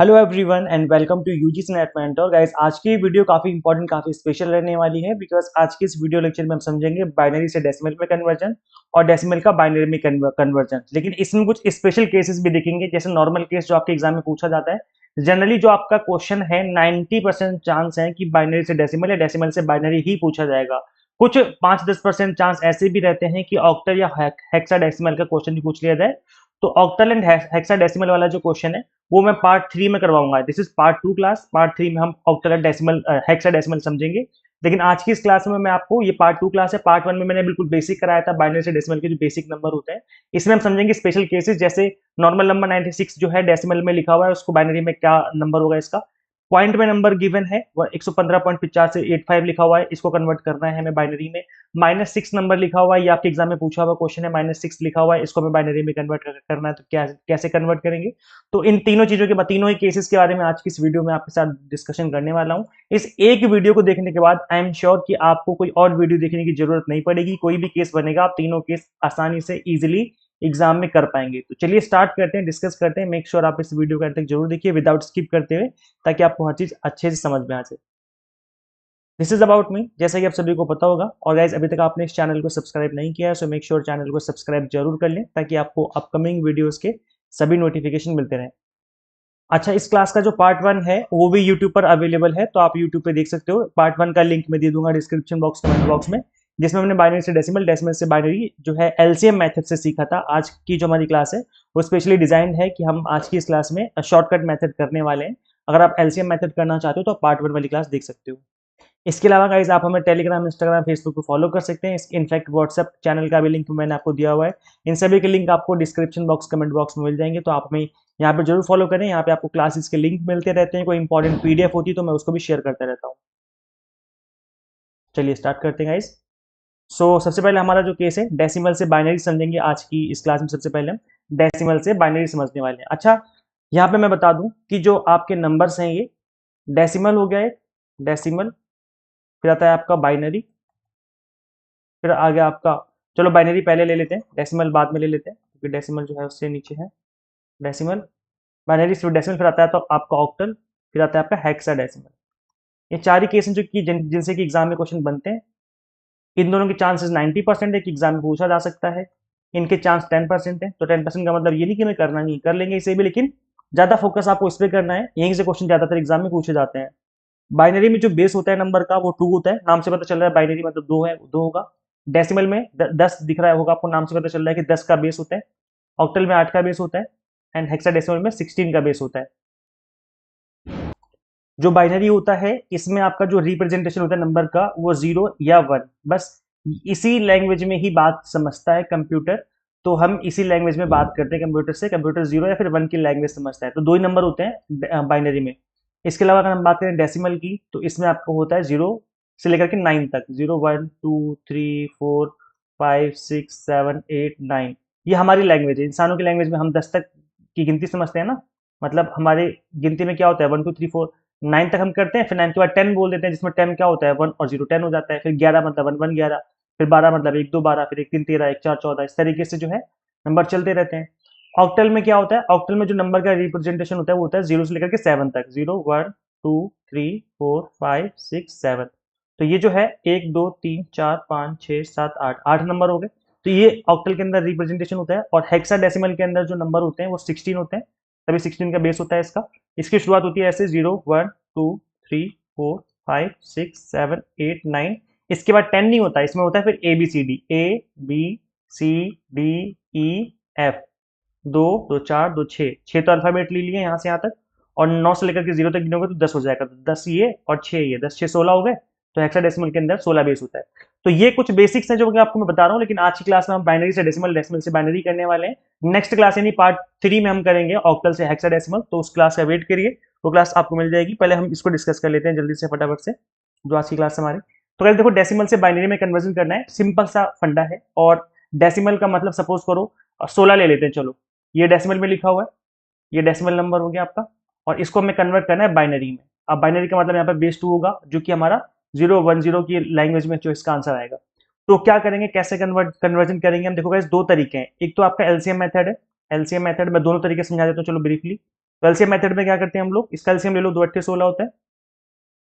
Hello everyone and welcome to UGC NET mentor guys. आज की video काफी important काफी स्पेशल रहने वाली है बिकॉज आज की इस वीडियो लेक्चर में हम समझेंगे बाइनरी से डेसिमल में कन्वर्जन और डेसिमल का बाइनरी में कन्वर्जन। लेकिन इसमें कुछ स्पेशल केसेस भी देखेंगे, जैसे नॉर्मल केस जो आपके एग्जाम में पूछा जाता है। जनरली जो आपका क्वेश्चन है 90% चांस है कि बाइनरी से डेसिमल या डेसिमल से बाइनरी ही पूछा जाएगा। कुछ 5-10% चांस ऐसे भी रहते हैं कि ऑक्टल या हेक्साडेसिमल का क्वेश्चन भी पूछ लिया जाए। तो ऑक्टल एंड हेक्साडेसिमल वाला जो क्वेश्चन है वो मैं पार्ट 3 में करवाऊंगा। This is part 2 class. Part 3 में हम ऑक्टल डेसिमल हेक्साडेसिमल समझेंगे। लेकिन आज की इस क्लास में मैं आपको, ये पार्ट 2 क्लास है, पार्ट 1 में मैंने बिल्कुल बेसिक कराया था बाइनरी से डेसिमल के जो बेसिक नंबर होते हैं। इसमें हम समझेंगे स्पेशल केसेस, जैसे नॉर्मल नंबर 96 जो है डेसिमल में लिखा हुआ है, उसको बाइनरी में क्या नंबर होगा इसका। पॉइंट में नंबर गिवन है 115.85 लिखा हुआ है, इसको कन्वर्ट करना है हमें बाइनरी में। -6 नंबर लिखा हुआ है, ये आपके एग्जाम में पूछा हुआ क्वेश्चन है, -6 लिखा हुआ है, इसको हमें बाइनरी में कन्वर्ट करना है। तो क्या कैसे कन्वर्ट करेंगे, तो इन तीनों चीजों के, तीनों ही केसेस के बारे में आज की इस वीडियो में आपके साथ डिस्कशन करने वाला हूं। इस एक वीडियो को देखने के बाद आई एम श्योर कि आपको कोई और वीडियो देखने की जरूरत नहीं पड़ेगी। कोई भी केस बनेगा, आप तीनों केस आसानी से इजिली एग्जाम में कर पाएंगे। तो चलिए स्टार्ट करते हैं, डिस्कस करते हैं। मेक श्योर आप इस वीडियो को अंत तक जरूर देखिए विदाउट स्किप करते हुए, ताकि आपको हर चीज अच्छे से समझ में आ जाए। दिस इज अबाउट मी, जैसा कि आप सभी को पता होगा। और गाइज, अभी तक आपने इस चैनल को सब्सक्राइब नहीं किया है, सो मेक श्योर चैनल को सब्सक्राइब जरूर कर लें, ताकि आपको अपकमिंग वीडियोस के सभी नोटिफिकेशन मिलते रहें। अच्छा, इस क्लास का जो पार्ट 1 है वो भी यूट्यूब पर अवेलेबल है, तो आप यूट्यूब पे देख सकते हो। पार्ट 1 का लिंक मैं दे दूंगा डिस्क्रिप्शन बॉक्स, कमेंट बॉक्स में, जिसमें हमने बाइनरी से डेसिमल, डेसिमल से बाइनरी जो है एलसीएम मेथड से सीखा था। आज की जो हमारी क्लास है वो स्पेशली डिजाइन है कि हम आज की इस क्लास में शॉर्टकट मेथड करने वाले हैं। अगर आप एलसीएम मेथड करना चाहते हो तो आप पार्ट 1 वाली क्लास देख सकते हो। इसके अलावा गाइज, आप हमें टेलीग्राम, इंस्टाग्राम, फेसबुक पे फॉलो कर सकते हैं। इनफैक्ट व्हाट्सएप चैनल का भी लिंक मैंने आपको दिया हुआ है। इन सभी के लिंक आपको डिस्क्रिप्शन बॉक्स, कमेंट बॉक्स में मिल जाएंगे, तो आप हमें यहाँ पे जरूर फॉलो करें। यहाँ पे आपको क्लासेस के लिंक मिलते रहते हैं, कोई इंपॉर्टेंट पीडीएफ होती है तो मैं उसको भी शेयर करता रहता हूँ। चलिए स्टार्ट करते हैं गाइज। सबसे पहले हमारा जो केस है डेसिमल से बाइनरी समझेंगे आज की इस क्लास में। सबसे पहले हम डेसिमल से बाइनरी समझने वाले हैं। अच्छा, यहाँ पे मैं बता दूं कि जो आपके नंबर्स हैं, ये डेसिमल हो गया है, डेसिमल, फिर आता है आपका बाइनरी, फिर आ गया आपका, चलो बाइनरी पहले ले लेते हैं, डेसिमल बाद में ले लेते हैं, क्योंकि डेसिमल जो है उससे नीचे है। डेसिमल, बाइनरी, फिर डेसिमल, फिर आता है तो आपका ऑक्टल, फिर आता है आपका हेक्साडेसिमल। ये चार ही केस हैं जो कि जिनसे कि एग्जाम में क्वेश्चन बनते हैं। इन दोनों के चांसेस 90% है कि एग्जाम में पूछा जा सकता है। इनके चांस 10% है। तो 10% का मतलब ये नहीं कि हमें करना नहीं, कर लेंगे इसे भी, लेकिन ज्यादा फोकस आपको इस पर करना है। यहीं से क्वेश्चन ज्यादातर एग्जाम में पूछे जाते हैं। बाइनरी में जो बेस होता है नंबर का वो 2 होता है, नाम से पता चल रहा है बाइनरी मतलब 2 है, 2 होगा। डेसिमल में 10 दिख रहा होगा आपको, नाम से पता चल रहा है कि 10 का बेस होता है। ऑक्टल में 8 का बेस होता है, एंड हेक्साडेसिमल में 16 का बेस होता है। जो बाइनरी होता है इसमें आपका जो रिप्रेजेंटेशन होता है नंबर का वो 0 या 1, बस इसी लैंग्वेज में ही बात समझता है कंप्यूटर। तो हम इसी लैंग्वेज में बात करते हैं कंप्यूटर से। कंप्यूटर 0 या फिर 1 की लैंग्वेज समझता है। तो 2 ही नंबर होते हैं बाइनरी में। इसके अलावा अगर हम बात करें डेसिमल की, तो इसमें आपको होता है 0 से लेकर के 9 तक। 0 1 2 3 4 5 6 7 8 9, ये हमारी लैंग्वेज है। इंसानों की लैंग्वेज में हम 10 तक की गिनती समझते हैं ना, मतलब हमारे गिनती में क्या होता है 1 2 3 4 9 तक हम करते हैं, फिर 9 के बाद 10 बोल देते हैं, जिसमें 10 क्या होता है 1 और 0 10 हो जाता है। फिर 11 मतलब 1 1 11, फिर 12 मतलब 1 2 12, फिर 1 3 13, 1 4 14, इस तरीके से जो है नंबर चलते रहते हैं। ऑक्टल में क्या होता है, ऑक्टल में जो नंबर का रिप्रेजेंटेशन होता है वो होता है 0 से लेकर के 7 तक। 0 1 2 3 4 5 6 7। तो ये जो है 1 2 3 4 5 6 7 8, 8 नंबर हो गए। तो ये ऑक्टल के अंदर रिप्रेजेंटेशन होता है। और हेक्साडेसिमल के अंदर जो नंबर होते हैं वो 16 होते हैं, तभी 16 का बेस होता है इसका। इसकी शुरुआत होती है ऐसे 0 1 2 3 4 5 6 7 8 9। इसके बाद 10 नहीं होता, इसमें होता है फिर A B C D, A B C D E F, 2 2 4 2 6, 6 तो अल्फाबेट ले लिए यहाँ से यहाँ तक। और 9 से लेकर के 0 तक गिनोगे तो 10 हो जाएगा। तो 10 ये और 6 ये, 10 6 16 हो गए। तो हेक्साडेसिमल के अंदर 16 बेस होता है। तो ये कुछ बेसिक्स हैं जो मैं आपको बता रहा हूँ। लेकिन आज की क्लास में हम बाइनरी से डेसिमल, डेसिमल से बाइनरी करने वाले हैं। नेक्स्ट क्लास यानी पार्ट 3 में हम करेंगे ऑक्टल से हेक्साडेसिमल, तो उस क्लास का वेट करिए, वो क्लास आपको मिल जाएगी। पहले हम इसको डिस्कस कर लेते हैं जल्दी से फटाफट से, जो आज की क्लास हमारी। तो गाइस देखो, डेसिमल से बाइनरी में कन्वर्जन करना है, सिंपल सा फंडा है। और डेसिमल का मतलब सपोज करो 16 ले लेते हैं, चलो ये डेसिमल में लिखा हुआ है, ये डेसिमल नंबर हो गया आपका। और इसको हमें कन्वर्ट करना है बाइनरी में। अब बाइनरी का मतलब यहाँ पर बेस 2 होगा, जो कि हमारा 0 1 0 की लैंग्वेज में जो इसका आंसर आएगा। तो क्या करेंगे, कैसे कन्वर्जन करेंगे हम, देखो गाइस 2 तरीके हैं। एक तो आपका एलसीएम मेथड है। एलसीएम मेथड मैं दोनों तरीके समझा देता हूँ, चलो ब्रीफली। तो एलसीएम मेथड में क्या करते हैं हम लोग, इसका एलसीएम ले लो, 2 8 16 होता है,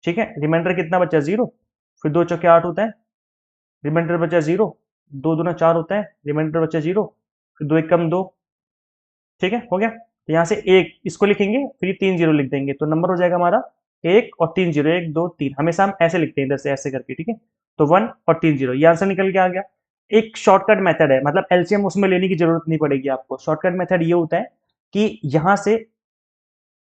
ठीक है। रिमाइंडर कितना बचा, 0, फिर 2 चौके 8 होता है, रिमाइंडर बचा 0, 2 दूना 4 होता है, रिमाइंडर बचा 0, फिर 2 1 कम 2, ठीक है, हो गया। तो यहाँ से एक इसको लिखेंगे, फिर ये 3 जीरो लिख देंगे, तो नंबर हो जाएगा हमारा 1 और 3 जीरो, 1 2 3, हमेशा हम ऐसे लिखते हैं इधर से ऐसे करके, ठीक है। तो 1 और 3 जीरो, ये आंसर निकल के आ गया। एक शॉर्टकट मेथड है, मतलब एलसीएम उसमें लेने की जरूरत नहीं पड़ेगी आपको। शॉर्टकट मेथड ये होता है कि यहाँ से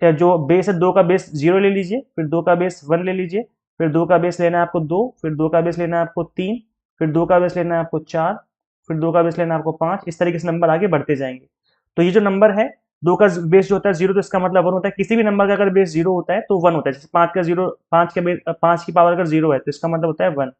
जो बेस है, 2 का बेस 0 ले लीजिए, फिर 2 का बेस 1 ले लीजिए, फिर 2 का बेस लेना है आपको 2, फिर 2 का बेस लेना है आपको 3, फिर 2 का बेस लेना है आपको 4, फिर 2 का बेस लेना है आपको 5, इस तरीके से नंबर आगे बढ़ते जाएंगे। तो ये जो नंबर है, 2 का बेस जो होता है 0, तो इसका मतलब 1 होता है। किसी भी नंबर का अगर बेस 0 होता है तो 1 होता है। जैसे 5 का 0, 5 के बेस 5 की पावर अगर 0 है तो इसका मतलब होता है 1।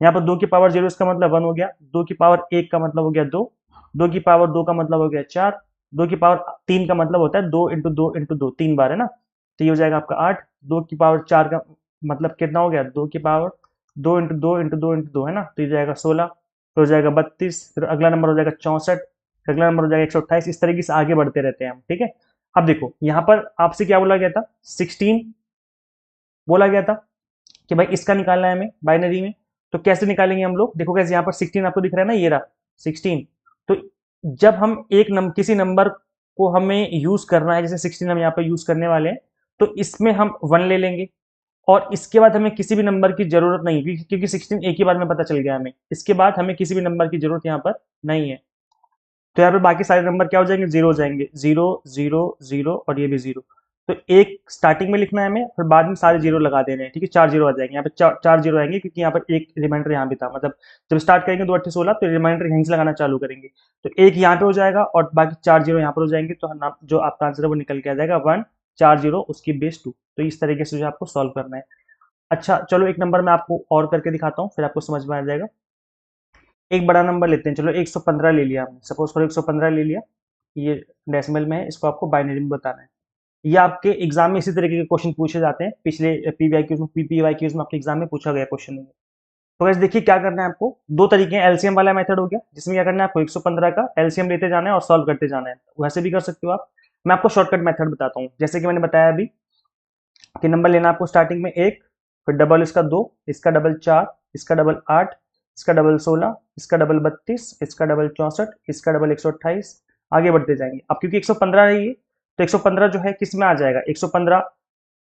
यहाँ पर 2 की पावर 0, इसका मतलब 1 हो गया। 2 की पावर 1 का मतलब हो गया 2, 2 की पावर 2 का मतलब हो गया 4, 2 की पावर 3 का मतलब होता है 2 इंटू 2 इंटू 2, 3 बार है ना। तो ये हो जाएगा आपका 8। 2 की पावर 4 का मतलब कितना हो गया, 2 की पावर 2 इंटू 2 इंटू 2 इंटू 2 है ना, तो ये जाएगा 16, फिर हो जाएगा 32, फिर अगला नंबर हो जाएगा 64, फिर अगला नंबर हो जाएगा 128। इस तरीके से आगे बढ़ते रहते हैं हम, ठीक है। अब देखो यहाँ पर आपसे क्या बोला गया था, 16 बोला गया था कि भाई इसका निकालना है हमें बाइनरी में। तो कैसे निकालेंगे हम लोग, देखो कैसे, यहाँ पर 16 आपको दिख रहा है ना, ये रहा 16। तो जब हम किसी नंबर को हमें यूज करना है, जैसे 16 हम यहाँ पर यूज करने वाले हैं, तो इसमें हम 1 ले लेंगे, और इसके बाद हमें किसी भी नंबर की जरूरत नहीं, क्योंकि 16 एक ही बार में पता चल गया हमें। इसके बाद हमें किसी भी नंबर की जरूरत यहाँ पर नहीं है। तो यहाँ पे बाकी सारे नंबर क्या हो जाएंगे, 0 हो जाएंगे, 0 0 0 और ये भी 0। तो एक स्टार्टिंग में लिखना है हमें, फिर बाद में सारे 0 लगा देने हैं, ठीक है। 4 0 आ जाएंगे यहाँ पे, 4 0 आएंगे, क्योंकि यहाँ पर एक रिमाइंडर यहाँ भी था। मतलब जब स्टार्ट करेंगे 2 8 16, तो रिमाइंडर यहीं से लगाना चालू करेंगे। तो एक यहाँ पे हो जाएगा और बाकी 4 0 यहाँ पर हो जाएंगे, तो जो आपका आंसर है वो निकल के आ जाएगा 1 4 0 उसकी बेस 2। तो इस तरीके से जो आपको सॉल्व करना है। अच्छा चलो, एक नंबर मैं आपको और करके दिखाता हूँ, फिर आपको समझ में आ जाएगा। एक बड़ा नंबर लेते हैं, चलो 115 ले लिया हमने, सपोज करो 115 ले लिया, ये डेसिमल में है, इसको आपको बाइनरी में बताना है। ये आपके एग्जाम में इसी तरीके के क्वेश्चन पूछे जाते हैं, पिछले पीवीआईक्यूज में, पीपीवाईक्यूज में आपके एग्जाम में पूछा गया क्वेश्चन है। तो वैसे देखिए क्या करना है आपको, दो तरीके हैं। एलसीएम वाला मेथड हो गया, जिसमें क्या करना है आपको 115 का एलसीएम लेते जाना है और सॉल्व करते जाना है, वैसे भी कर सकते हो आप। मैं आपको शॉर्टकट मेथड बताता हूँ, जैसे कि मैंने बताया अभी कि नंबर लेना आपको स्टार्टिंग में 1, फिर डबल इसका 2, इसका डबल 4, इसका डबल 8, इसका डबल 16, इसका डबल 32, इसका डबल 64, इसका डबल 128, आगे बढ़ते जाएंगे। अब क्योंकि 115 है ये, तो 115 जो है किस में आ जाएगा, 115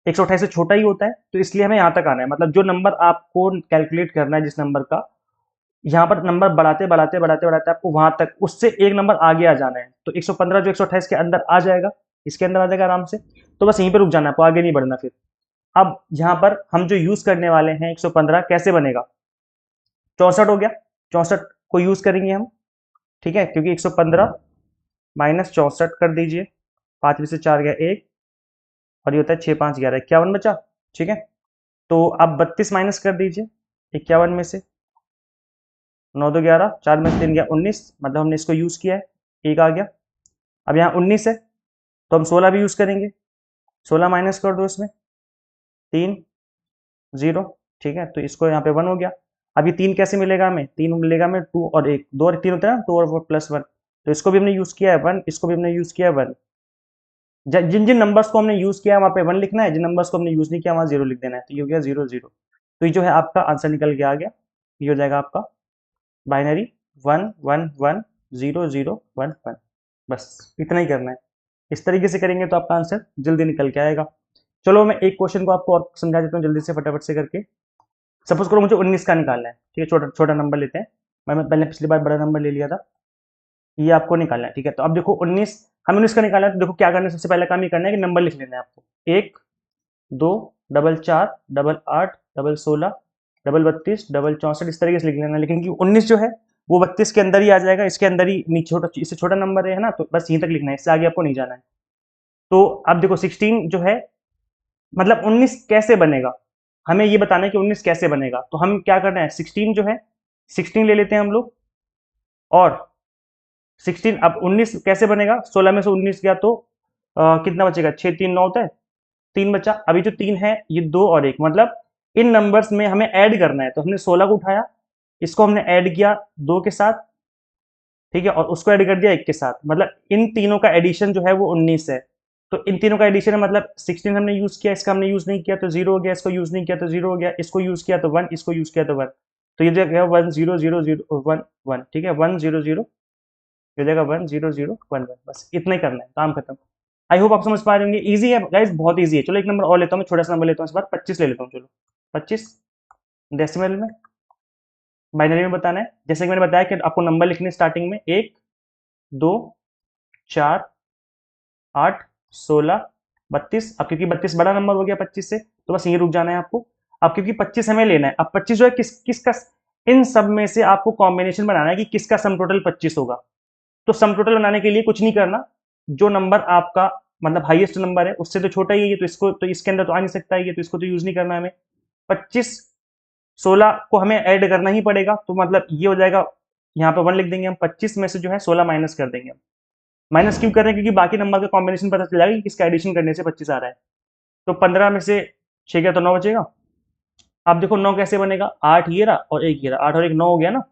128 से छोटा ही होता है, तो इसलिए हमें यहाँ तक आना है। मतलब जो नंबर आपको कैलकुलेट करना है, जिस नंबर का, यहाँ पर नंबर बढ़ाते बढ़ाते बढ़ाते बढ़ाते आपको वहां तक, उससे एक नंबर आगे आ जाना है। तो 115 जो 128 के अंदर आ जाएगा, इसके अंदर आ जाएगा आराम से, तो बस यहीं पर रुक जाना है, आपको आगे नहीं बढ़ना फिर। अब यहाँ पर हम जो यूज करने वाले हैं 115 कैसे बनेगा, 64 हो गया, 64 को यूज करेंगे हम, ठीक है। क्योंकि 115 माइनस 64 कर दीजिए, 5 में से 4 गया 1, और ये होता है 6 5 11 51 बचा, ठीक है। तो अब 32 माइनस कर दीजिए 51 में से, 9 2 11, 4 में से 3 गया 19, मतलब हमने इसको यूज किया है, एक आ गया। अब यहाँ 19 है, तो हम 16 भी यूज करेंगे, 16 माइनस कर दो इसमें, 3 0, ठीक है। तो इसको यहाँ पे 1 हो गया। अब ये 3 कैसे मिलेगा हमें, 3 मिलेगा हमें 2 और 1, 2 और 3 होता है ना, 2 और प्लस 1, तो इसको भी हमने यूज किया है 1, इसको भी हमने यूज किया है 1। जिन जिन नंबर्स को हमने यूज किया है वहां पे 1 लिखना है, जिन नंबर्स को हमने यूज नहीं किया वहां 0 लिख देना है। तो ये हो गया 0 0। तो ये जो है आपका आंसर निकल के आ गया, ये हो जाएगा आपका बाइनरी 1 1 1 0 0 1 1। बस इतना ही करना है, इस तरीके से करेंगे तो आपका आंसर जल्दी निकल के आएगा। चलो मैं एक क्वेश्चन को आपको और समझा देता हूँ जल्दी से फटाफट से करके। सपोज करो मुझे 19 का निकालना है, ठीक है, छोटा छोटा नंबर लेते हैं। मैं पहले पिछली बार बड़ा नंबर ले लिया था, ये आपको निकालना है, ठीक है। तो अब देखो 19, हमें 19 का निकालना है, तो देखो क्या करना है, सबसे पहला काम ये करना है कि नंबर लिख लेना है आपको, 1 2 double 4 double 8 double 16 double 32 double 64, इस तरीके से लिख लेना है। लेकिन कि 19 जो है वो 32 के अंदर ही आ जाएगा, इसके अंदर ही, नीचे छोटा, इससे छोटा नंबर है ना, तो बस यहीं तक लिखना है, इससे आगे आपको नहीं जाना है। तो अब देखो 16 जो है, मतलब 19 कैसे बनेगा, हमें ये बताना है कि 19 कैसे बनेगा। तो हम क्या करना है, 16 जो है 16 ले लेते हैं हम लोग, और 16, अब 19 कैसे बनेगा, 16 में से 19 गया तो कितना बचेगा, 6 3 9 होता है, 3 बचा। अभी जो 3 है ये 2 और 1, मतलब इन नंबर्स में हमें ऐड करना है। तो हमने 16 को उठाया, इसको हमने ऐड किया 2 के साथ, ठीक है, और उसको ऐड कर दिया 1 के साथ, मतलब इन तीनों का एडिशन जो है वो 19 है। तो इन तीनों का एडिशन है, मतलब 16 हमने यूज किया, इसका हमने यूज नहीं किया तो 0 हो गया, इसको यूज नहीं किया तो 0 हो गया, इसको यूज किया तो 1, इसको यूज किया तो 1। तो ये जगह 1 0 0 0 1 1, ठीक है, 1 0 0, ये जगह 1 0 0 1 1, बस इतना ही करना है, काम खत्म। आई होप आप समझ पा रहे होंगे, इजी है गाइस, बहुत इजी है। चलो एक नंबर और लेता हूँ मैं, छोटा सा नंबर लेता हूँ इस बार, 25 ले लेता हूँ। चलो 25 डेसिमल में, बाइनरी में बताना है। जैसे कि मैंने बताया कि आपको नंबर लिखने स्टार्टिंग में 1 2 4 8 16 32। अब क्योंकि 32 बड़ा नंबर हो गया 25 से, तो बस यहीं रुक जाना है आपको। अब क्योंकि 25 हमें लेना है, अब 25 जो है किसका, इन सब में से आपको कॉम्बिनेशन बनाना है कि किसका सम टोटल 25 होगा। तो सम टोटल बनाने के लिए कुछ नहीं करना, जो नंबर आपका मतलब हाईएस्ट नंबर है उससे तो छोटा ही है ये, तो इसको तो इसके अंदर तो आ नहीं सकता है ये, तो इसको तो यूज नहीं करना हमें। 25 16 को हमें ऐड करना ही पड़ेगा, तो मतलब ये हो जाएगा, यहाँ पे 1 लिख देंगे हम। 25 में से जो है 16 माइनस कर देंगे हम। माइनस क्यों कर रहे हैं, क्योंकि बाकी नंबर का कॉम्बिनेशन पता चल जाएगा कि किसका एडिशन करने से 25 आ रहा है। तो 15 में से 6 गया तो 9 बचेगा। अब देखो 9 कैसे बनेगा, 8 ये रहा और 1 ये रहा, 8 और 1 9 हो गया ना।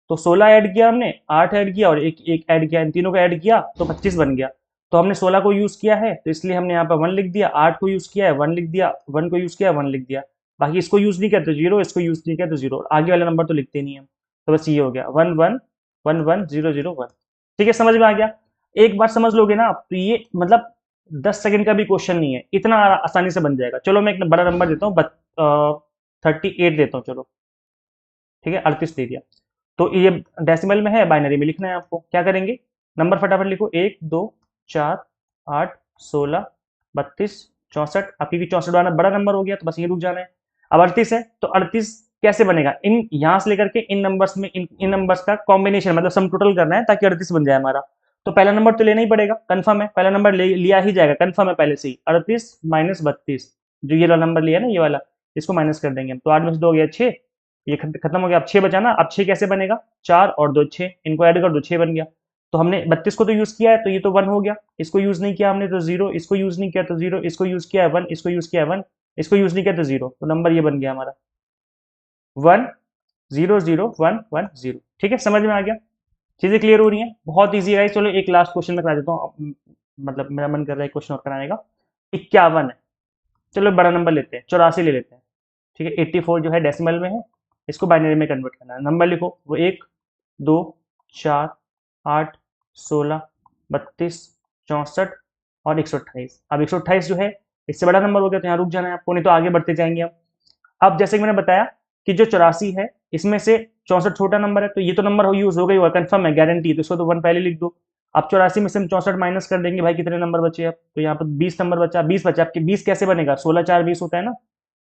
तो 16 ऐड किया हमने, 8 ऐड किया और एक एक ऐड किया, इन तीनों को ऐड किया तो 25 बन गया। तो हमने 16 को यूज किया है तो इसलिए हमने यहाँ पर 1 लिख दिया, 8 को यूज किया है 1 लिख दिया, 1 को यूज किया है 1 लिख दिया। बाकी इसको यूज नहीं किया तो 0, इसको यूज नहीं किया तो 0, आगे वाला नंबर तो लिखते नहीं हम। तो बस ये हो गया 1 1 1 1 0 0 1। ठीक है, समझ में आ गया। एक बार समझ लोगे ना आप तो ये मतलब 10 सेकंड का भी क्वेश्चन नहीं है, इतना आसानी से बन जाएगा। चलो मैं एक बड़ा नंबर देता हूँ, 38 देता हूँ। चलो ठीक है, 38 दे दिया। तो ये डेसिमल में है, बाइनरी में लिखना है आपको। क्या करेंगे, नंबर फटाफट लिखो, 1 2 4 8 16 32 64। आपकी 64 वाला बड़ा नंबर हो गया तो बस ये रुक जाना है। अब 38 है तो 38 कैसे बनेगा, इन यहां से लेकर के इन नंबर्स में इन नंबर्स का कॉम्बिनेशन मतलब सम टोटल करना है ताकि 38 बन जाए हमारा। तो पहला नंबर तो लेना ही पड़ेगा, कंफर्म है, पहला नंबर लिया ही जाएगा, कंफर्म है पहले से ही। 38 माइनस 32, जो ये वाला नंबर लिया ना ये वाला, इसको माइनस कर देंगे हम। तो 8 में से 2 हो गया 6, ये खत्म हो गया। अब 6 बचा ना, अब 6 कैसे बनेगा, 4 और 2 6, इनको ऐड कर दो 6 बन गया। तो हमने 32 को तो यूज किया है तो ये तो 1 हो गया, इसको यूज नहीं किया हमने तो 0, इसको यूज नहीं किया तो 0, इसको यूज किया है 1, इसको यूज किया है 1, इसको यूज नहीं किया तो 0। तो नंबर ये बन गया हमारा 1 0 0 1 1 0। ठीक है, समझ में आ गया, चीजें क्लियर हो रही हैं, बहुत ईजी है। चलो एक लास्ट क्वेश्चन में करा देता हूँ, मतलब मेरा मन कर रहा है क्वेश्चन और कराने का। 51 है, चलो बड़ा नंबर लेते हैं, 84 ले लेते हैं। ठीक है, 84 जो है डेसिमल में है, इसको बाइनरी में कन्वर्ट करना है। नंबर लिखो, वो 1 2 4 8 16 32 64 और 128। अब 128 जो है इससे बड़ा नंबर हो गया तो यहाँ रुक जाना है आपको, नहीं तो आगे बढ़ते जाएंगे हम। अब जैसे कि मैंने बताया कि जो 84 है इसमें से 64 छोटा नंबर है, तो ये तो नंबर यूज हो गई हुआ, कंफर्म है, गारंटी, तो इसको तो 1 पहले लिख दो। अब 84 में से हम 64 माइनस कर देंगे, भाई कितने नंबर बचे अब, तो यहाँ पर 20 नंबर बचा, 20 बचा। आपके 20 कैसे बनेगा, 16 4 20 होता है ना,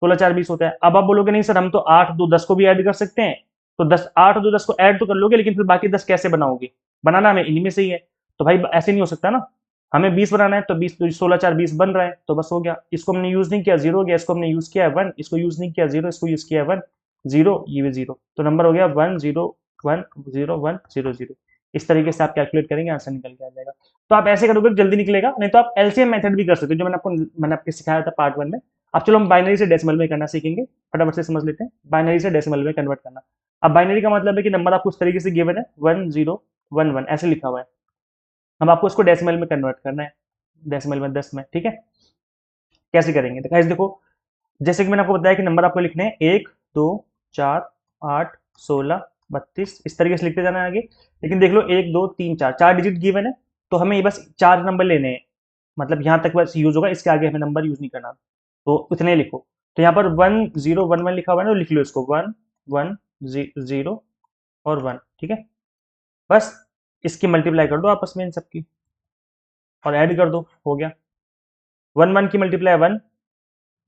16 4 20 होता है। अब आप बोलोगे नहीं सर हम तो 8 2 10 को भी ऐड कर सकते हैं, तो 10 8 2 10 को ऐड तो कर लोगे, लेकिन फिर बाकी 10 कैसे बनाओगे, बनाना हमें इन्हीं में से ही है। तो भाई ऐसे नहीं हो सकता ना, हमें 20 बनाना है, तो 20 16 4 20 बन रहा है, तो बस हो गया। इसको हमने यूज नहीं किया, 0 हो गया, इसको हमने यूज किया है 1, इसको यूज नहीं किया 0, इसको यूज किया है 1 0, ये भी 0, तो नंबर हो गया 1 0 1 0 1 0 0। इस तरीके से आप कैलकुलेट करेंगे, आंसर निकल के आ जाएगा। तो आप ऐसे करोगे जल्दी निकलेगा, नहीं तो आप एलसीएम मेथड भी कर सकते हो, जो मैंने आपको सिखाया था पार्ट 1 में। अब चलो हम बाइनरी से डेसिमल में करना सीखेंगे, फटाफट से समझ लेते हैं, बाइनरी से डेसिमल में कन्वर्ट करना। अब बाइनरी का मतलब है कि नंबर आपको उस तरीके से गिवन है 1 0 1 1 ऐसे लिखा हुआ है, अब आपको उसको डेसिमल में कन्वर्ट करना है, डेसिमल में 10 में। ठीक है, कैसे करेंगे, तो गाइस देखो, जैसे कि मैंने आपको बताया कि नंबर आपको लिखने हैं 1 2 4 8 16 32, इस तरीके से लिखते जाना है आगे। लेकिन देख लो 1 2 3 4, 4 डिजिट गिवन है, तो हमें ये बस 4 नंबर लेने हैं, मतलब यहाँ तक बस यूज होगा, इसके आगे हमें नंबर यूज नहीं करना, तो उतने लिखो। तो यहाँ पर 1 0 1 1 लिखा हुआ है ना, तो लिख लो इसको 1 1 0 और 1। ठीक है, बस इसकी मल्टीप्लाई कर दो आपस में इन सबकी और ऐड कर दो, हो गया। 1 1 की मल्टीप्लाई 1,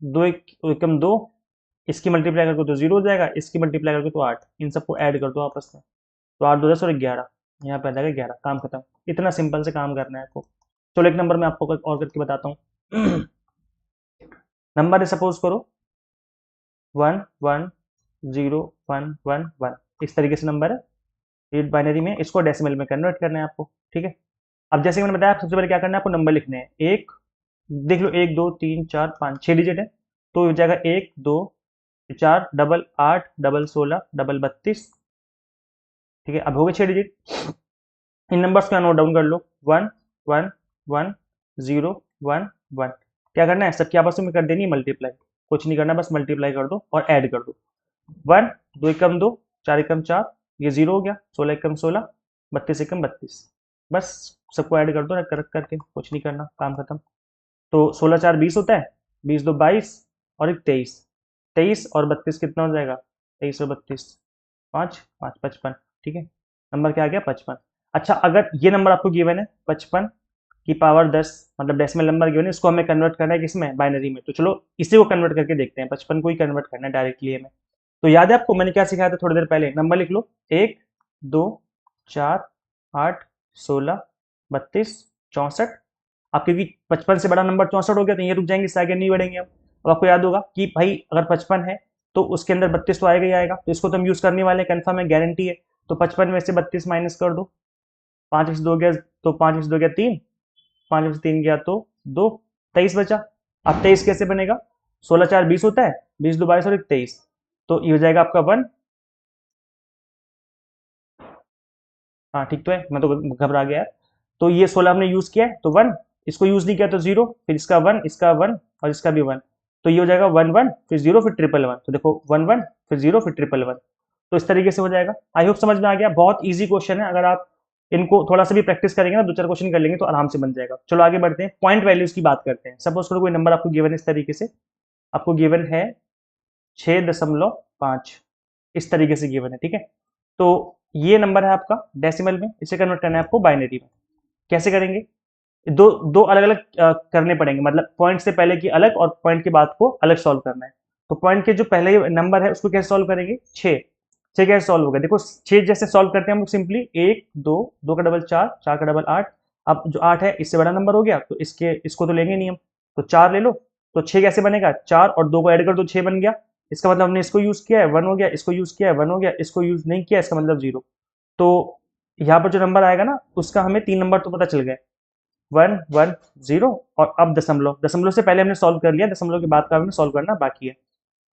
2 एकम 2, इसकी मल्टीप्लाई करके तो 0 हो जाएगा, इसकी मल्टीप्लाई करके तो 8, इन सबको ऐड कर दो आपस में, तो 8 2 10 और 11, यहाँ पे आ जाएगा 11, काम खत्म। इतना सिंपल से काम करना है आपको। चलो एक नंबर मैं आपको और करके बताता हूँ। नंबर है, सपोज करो 1 1 0 1 1 1, इस तरीके से नंबर है, ये बाइनरी में, इसको डेसिमल में कन्वर्ट करना है आपको। ठीक है, अब जैसे कि मैंने बताया सबसे पहले क्या करना है, आपको नंबर लिखने हैं। एक, देख लो 1 2 3 4 5 6 डिजिट है, तो हो जाएगा 1 2 4 डबल 8 डबल 16 डबल 32। ठीक है, अब हो गए 6 डिजिट। इन नंबर्स को नोट डाउन कर लो, 1 1 1 0 1 1। क्या करना है, सबकी आपस में कर देनी है मल्टीप्लाई, कुछ नहीं करना, बस मल्टीप्लाई कर दो और ऐड कर दो। 1 2 एकम 2 4 एकम 4, ये 0 हो गया, 16 एकम 16, 32 एकम 32। बस सबको ऐड कर दो रख करके, कुछ नहीं करना, काम खत्म। तो 16 4 20 होता है, 20 2 22 और एक 23। 23 और 32 कितना हो जाएगा, 23 और 32 5 5 55। ठीक है, नंबर क्या आ गया, 55। अच्छा, अगर ये नंबर आपको गिवन है 55 की पावर 10, मतलब डेसिमल नंबर गिवन है, इसको हमें कन्वर्ट करना है किसमें, बाइनरी में। तो चलो इसी को कन्वर्ट करके देखते हैं, 55 को ही कन्वर्ट करना है डायरेक्टली हमें। तो याद है आपको मैंने क्या सिखाया था थोड़ी देर पहले, नंबर लिख लो, 1 2 4 8 16 32 64। अब क्योंकि 55 से बड़ा नंबर 64 हो गया तो ये रुक जाएंगे, इससे आगे नहीं बढ़ेंगे हम। अब आपको याद होगा कि भाई अगर 55 है तो उसके अंदर 32 तो आएगा ही आएगा, तो इसको तो हम यूज करने वाले हैं, कन्फर्म है, गारंटी है। तो 55 में से 32 माइनस कर दो, 5 से 2 गया तो 5 से 2 गया 3, 5 से 3 गया तो 2, 23 बचा। अब 23 कैसे बनेगा, 16 4 20 होता है, 20 2 22 और 23, तो ये हो जाएगा आपका 1। हाँ ठीक तो है, मैं तो घबरा गया। तो ये 16 हमने यूज किया है तो 1, इसको यूज नहीं किया तो 0, फिर इसका 1 इसका 1 और इसका भी 1, तो ये हो जाएगा 1 1 फिर 0 फिर ट्रिपल 1। तो देखो 1 1 फिर 0 फिर ट्रिपल 1, तो इस तरीके से हो जाएगा। आई होप समझ में आ गया, बहुत ईजी क्वेश्चन है, अगर आप इनको थोड़ा सा भी प्रैक्टिस करेंगे ना, 2 4 क्वेश्चन कर लेंगे तो आराम से बन जाएगा। चलो आगे बढ़ते हैं, पॉइंट वैल्यूज की बात करते हैं। सपोज करो कोई नंबर आपको गिवन इस तरीके से, आपको गिवन है 6.5, इस तरीके से गिवन है, ठीक है। तो ये नंबर है आपका डेसिमल में, इसे कन्वर्ट करना है आपको बाइनरी में। कैसे करेंगे, दो दो अलग अलग करने पड़ेंगे, मतलब पॉइंट से पहले की अलग और पॉइंट के बाद को अलग सॉल्व करना है। तो पॉइंट के जो पहले नंबर है उसको कैसे सॉल्व करेंगे, 6। 6 कैसे सॉल्व होगा, देखो 6 जैसे सॉल्व करते हैं हम लोग सिंपली, 1 2 2 का डबल 4, 4 का डबल 8। अब जो 8 है इससे बड़ा नंबर हो गया तो इसको तो लेंगे नहीं हम, तो 4 ले लो। तो 6 कैसे बनेगा, 4 और 2 को ऐड कर दो 6 बन गया। इसका मतलब हमने इसको यूज किया है 1 हो गया, इसको यूज किया है 1 हो गया, इसको यूज नहीं किया इसका मतलब 0। तो यहाँ पर जो नंबर आएगा ना उसका हमें 3 नंबर तो पता चल गए, 1 1 0। और अब दशमलव, दशमलव से पहले हमने सॉल्व कर लिया, दशमलव के बाद का हमें सॉल्व करना बाकी है।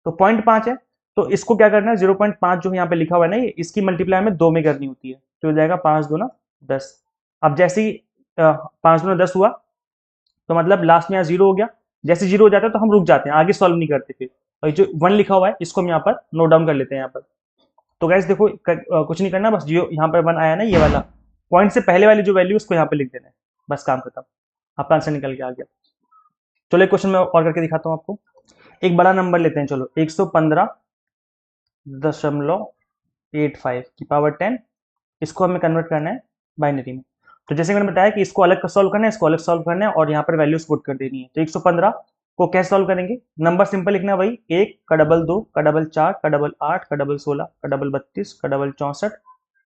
तो 0.5 है, तो इसको क्या करना है, 0.5 जो यहाँ पे लिखा हुआ है ना, ये इसकी मल्टीप्लाई हमें 2 में करनी होती है, तो हो जाएगा 5 दूना 10। अब जैसे ही 5 दूना 10 हुआ तो मतलब लास्ट में यहाँ 0 हो गया, जैसे 0 हो जाता है तो हम रुक जाते हैं, आगे सॉल्व नहीं करते फिर। और जो 1 लिखा हुआ है इसको हम यहाँ पर नोट डाउन कर लेते हैं यहाँ पर। तो गैस देखो कुछ नहीं करना, बस जो यहाँ पर 1 आया ना ये वाला, पॉइंट से पहले वाली जो वैल्यू उसको यहाँ पे लिख देना है, बस काम खत्म, आपका आंसर निकल के आ गया। चलो एक क्वेश्चन मैं और करके दिखाता हूँ आपको। एक बड़ा नंबर लेते हैं, चलो 115.85 की पावर 10, इसको हमें कन्वर्ट करना है बाइनरी में। तो जैसे मैंने बताया कि इसको अलग सॉल्व करना है, इसको अलग सॉल्व करना है और यहाँ पर वैल्यूज पुट कर देनी है। तो 115 को कैसे सॉल्व करेंगे, नंबर सिंपल लिखना है, वही 1 का डबल 2 का डबल 4 का डबल 8 का डबल 16 का डबल 32 का डबल 64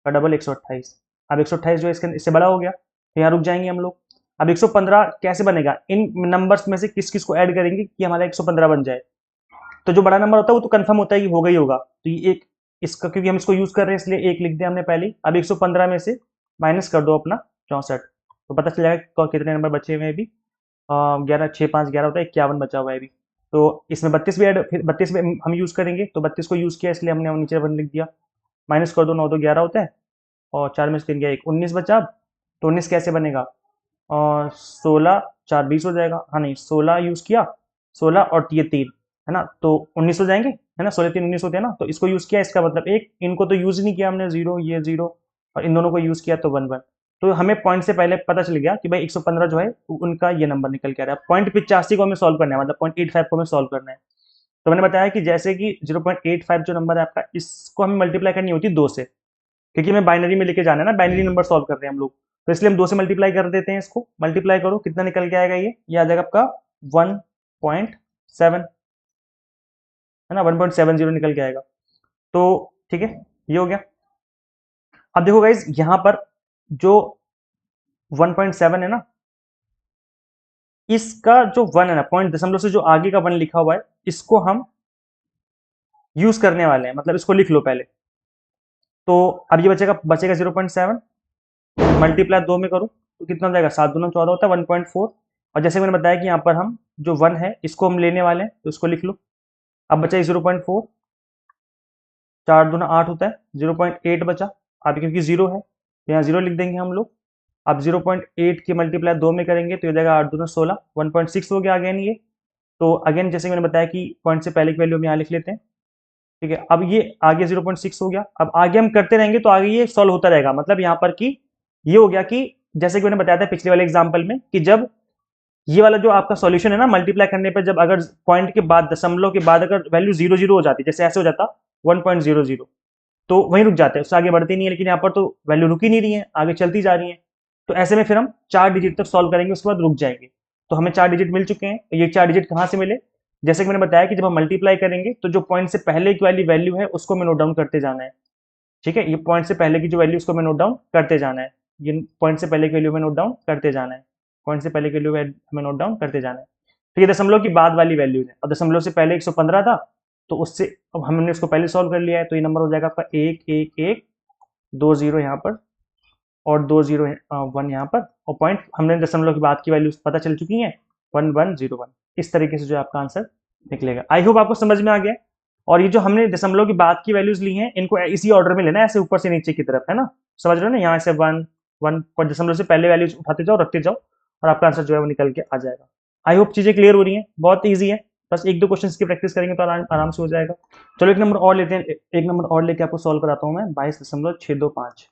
का डबल 128। अब 128 जो है इससे बड़ा हो गया तो यहाँ रुक जाएंगे हम लोग। अब 115 कैसे बनेगा, इन नंबर्स में से किस किस को ऐड करेंगे कि हमारा 115 बन जाए। तो जो बड़ा नंबर होता है वो तो कंफर्म होता है कि होगा ही होगा, तो ये एक इसका, क्योंकि हम इसको यूज कर रहे हैं इसलिए एक लिख दिया हमने पहले ही। अब 115 में से माइनस कर दो अपना 64, तो पता चल जाएगा कितने नंबर बचे हुए हैं अभी, 11 6 5 11 होता है, 51 बचा हुआ है अभी। तो इसमें 32 भी ऐड, फिर 32 में हम यूज करेंगे, तो 32 को यूज किया इसलिए हमने नीचे 1 लिख दिया। माइनस कर दो, 9 2 11 होता है और 4 में से 3 गया 1, 19 बचा। अब तो 19 कैसे बनेगा, और 16 4 20 हो जाएगा, हाँ नहीं 16 यूज किया, 16 और ये 3 है ना, तो 19 हो जाएंगे, है ना, 16 3 19 होते हैं ना, तो इसको यूज किया, इसका मतलब एक, इनको तो यूज नहीं किया हमने, 0 ये 0, और इन दोनों को यूज किया तो 1 1। तो हमें पॉइंट से पहले पता चल गया कि भाई 115 जो है उनका ये नंबर निकल के आ रहा है। पॉइंट 85 को हमें सॉल्व करना है, मतलब 0.85 को हमें सॉल्व करना है। तो मैंने बताया कि जैसे कि 0.85 जो नंबर है आपका, इसको हमें मल्टीप्लाई करनी होती है 2 से, क्योंकि हमें बाइनरी में लेके जाना है ना, बाइनरी नंबर सॉल्व कर रहे हैं हम लोग, तो इसलिए हम 2 से मल्टीप्लाई कर देते हैं। इसको मल्टीप्लाई करो, कितना निकल के आएगा, ये आ जाएगा आपका 1.7, है ना, 1.70 निकल के आएगा। तो ठीक है, ये हो गया। अब देखो गाइज यहां पर जो 1.7 है ना, इसका जो 1 है ना, पॉइंट दशमलव से जो आगे का 1 लिखा हुआ है, इसको हम यूज करने वाले हैं, मतलब इसको लिख लो पहले। तो अब ये बचेगा 0.7, मल्टीप्लाई 2 में करो तो कितना हो जाएगा, 7 दूना 14 होता है, 1.4। और जैसे मैंने बताया कि यहाँ पर हम जो 1 है इसको हम लेने वाले हैं, तो इसको लिख लो। अब बचा 0.4, 4 दूना 8 होता है, 0.8 बचा। अब क्योंकि 0 है तो यहाँ 0 लिख देंगे हम लोग। अब 0.8 के मल्टीप्लाई 2 में करेंगे तो ये जाएगा 8 दूना 16, 1.6 हो गया अगेन ये। तो अगेन जैसे मैंने बताया कि पॉइंट से पहले की वैल्यू हम यहाँ लिख लेते हैं, ठीक है। अब ये आगे 0.6 हो गया, अब आगे हम करते रहेंगे तो आगे ये सॉल्व होता रहेगा। मतलब यहाँ पर कि ये हो गया कि जैसे कि मैंने बताया था पिछले वाले एग्जाम्पल में कि जब ये वाला जो आपका सॉल्यूशन है ना, मल्टीप्लाई करने पर जब अगर पॉइंट के बाद दशमलव के बाद अगर वैल्यू 0 हो जाती, जैसे ऐसे हो जाता 1.00, तो वहीं रुक जाते हैं, उससे आगे बढ़ते नहीं है। लेकिन यहाँ पर तो वैल्यू रुक ही नहीं रही है, आगे चलती जा रही है। तो ऐसे में फिर हम 4 डिजिट तक सॉल्व करेंगे, उसके बाद रुक जाएंगे। तो हमें 4 डिजिट मिल चुके हैं। तो ये 4 डिजिट कहाँ से मिले? जैसे कि मैंने बताया कि जब हम मल्टीप्लाई करेंगे तो जो पॉइंट से पहले की वाली वैल्यू है उसको हमें नोट डाउन करते जाना है, ठीक है। ये पॉइंट से पहले की जो वैल्यू उसको हमें नोट डाउन करते जाना है, ये पॉइंट से पहले की वैल्यू में नोट डाउन करते जाना है, पॉइंट से पहले की वैल्यू हमें नोट डाउन करते जाना है। तो ये दशमलव की बाद वाली वैल्यू है, और दशमलव से पहले 115 था, तो उससे अब हमने उसको पहले सॉल्व कर लिया है। तो ये नंबर हो जाएगा आपका 1 1 1 2 0 यहाँ पर, और 2 0 1 यहाँ पर, और पॉइंट हमने दशमलव की बाद की वैल्यू पता चल चुकी है 1101। इस तरीके से जो आपका आंसर निकलेगा। आई होप आपको समझ में आ गया। और ये जो हमने दशमलव की बाद की वैल्यूज ली हैं इनको इसी ऑर्डर में लेना है, ऐसे ऊपर से नीचे की तरफ, है ना। समझ रहे हो ना, यहाँ से 1 1 पर दशमलव से पहले वैल्यूज उठाते जाओ, रखते जाओ, और आपका आंसर जो है वो निकल के आ जाएगा। आई होप चीजें क्लियर हो रही हैं, बहुत ईजी है। बस 1 2 क्वेश्चन की प्रैक्टिस करेंगे तो आराम से हो जाएगा। चलो एक नंबर और लेते हैं, एक नंबर और लेके आपको सॉल्व कराता हूँ मैं। 22.625